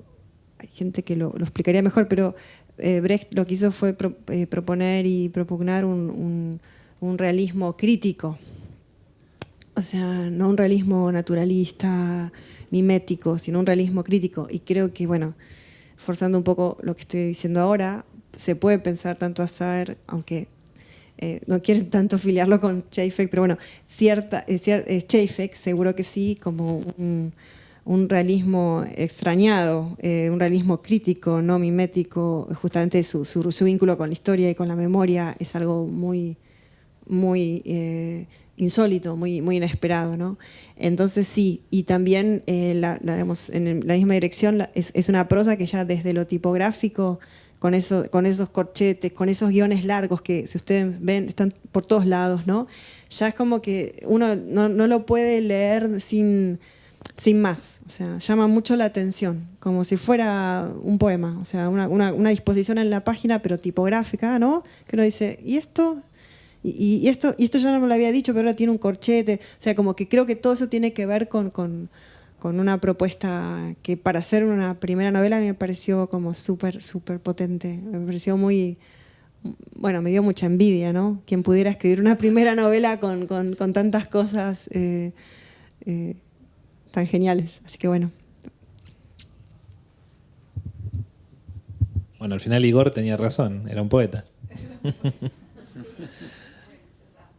Speaker 2: hay gente que lo explicaría mejor, pero Brecht lo que hizo fue proponer y propugnar un realismo crítico. O sea, no un realismo naturalista, mimético, sino un realismo crítico. Y creo que, bueno, forzando un poco lo que estoy diciendo ahora, se puede pensar tanto a Saer, aunque no quieren tanto filiarlo con Chafek, pero bueno, Chafek seguro que sí, como un realismo extrañado, un realismo crítico, no mimético. Justamente su vínculo con la historia y con la memoria es algo muy insólito, muy inesperado, ¿no? Entonces sí, y también digamos, en la misma dirección es una prosa que ya desde lo tipográfico, con esos corchetes, con esos guiones largos que, si ustedes ven, están por todos lados, ¿no? Ya es como que uno no lo puede leer sin más, o sea, llama mucho la atención, como si fuera un poema, o sea, una disposición en la página, pero tipográfica, ¿no? Que uno dice, ¿y esto? Y esto ya no me lo había dicho, pero ahora tiene un corchete. O sea, como que creo que todo eso tiene que ver con una propuesta que para hacer una primera novela me pareció como súper potente. Me pareció muy... Bueno, me dio mucha envidia, ¿no? Quien pudiera escribir una primera novela con tantas cosas tan geniales. Así que bueno.
Speaker 4: Bueno, al final Igor tenía razón, era un poeta.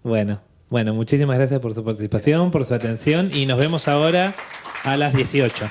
Speaker 4: Bueno, muchísimas gracias por su participación, por su atención y nos vemos ahora a las 18.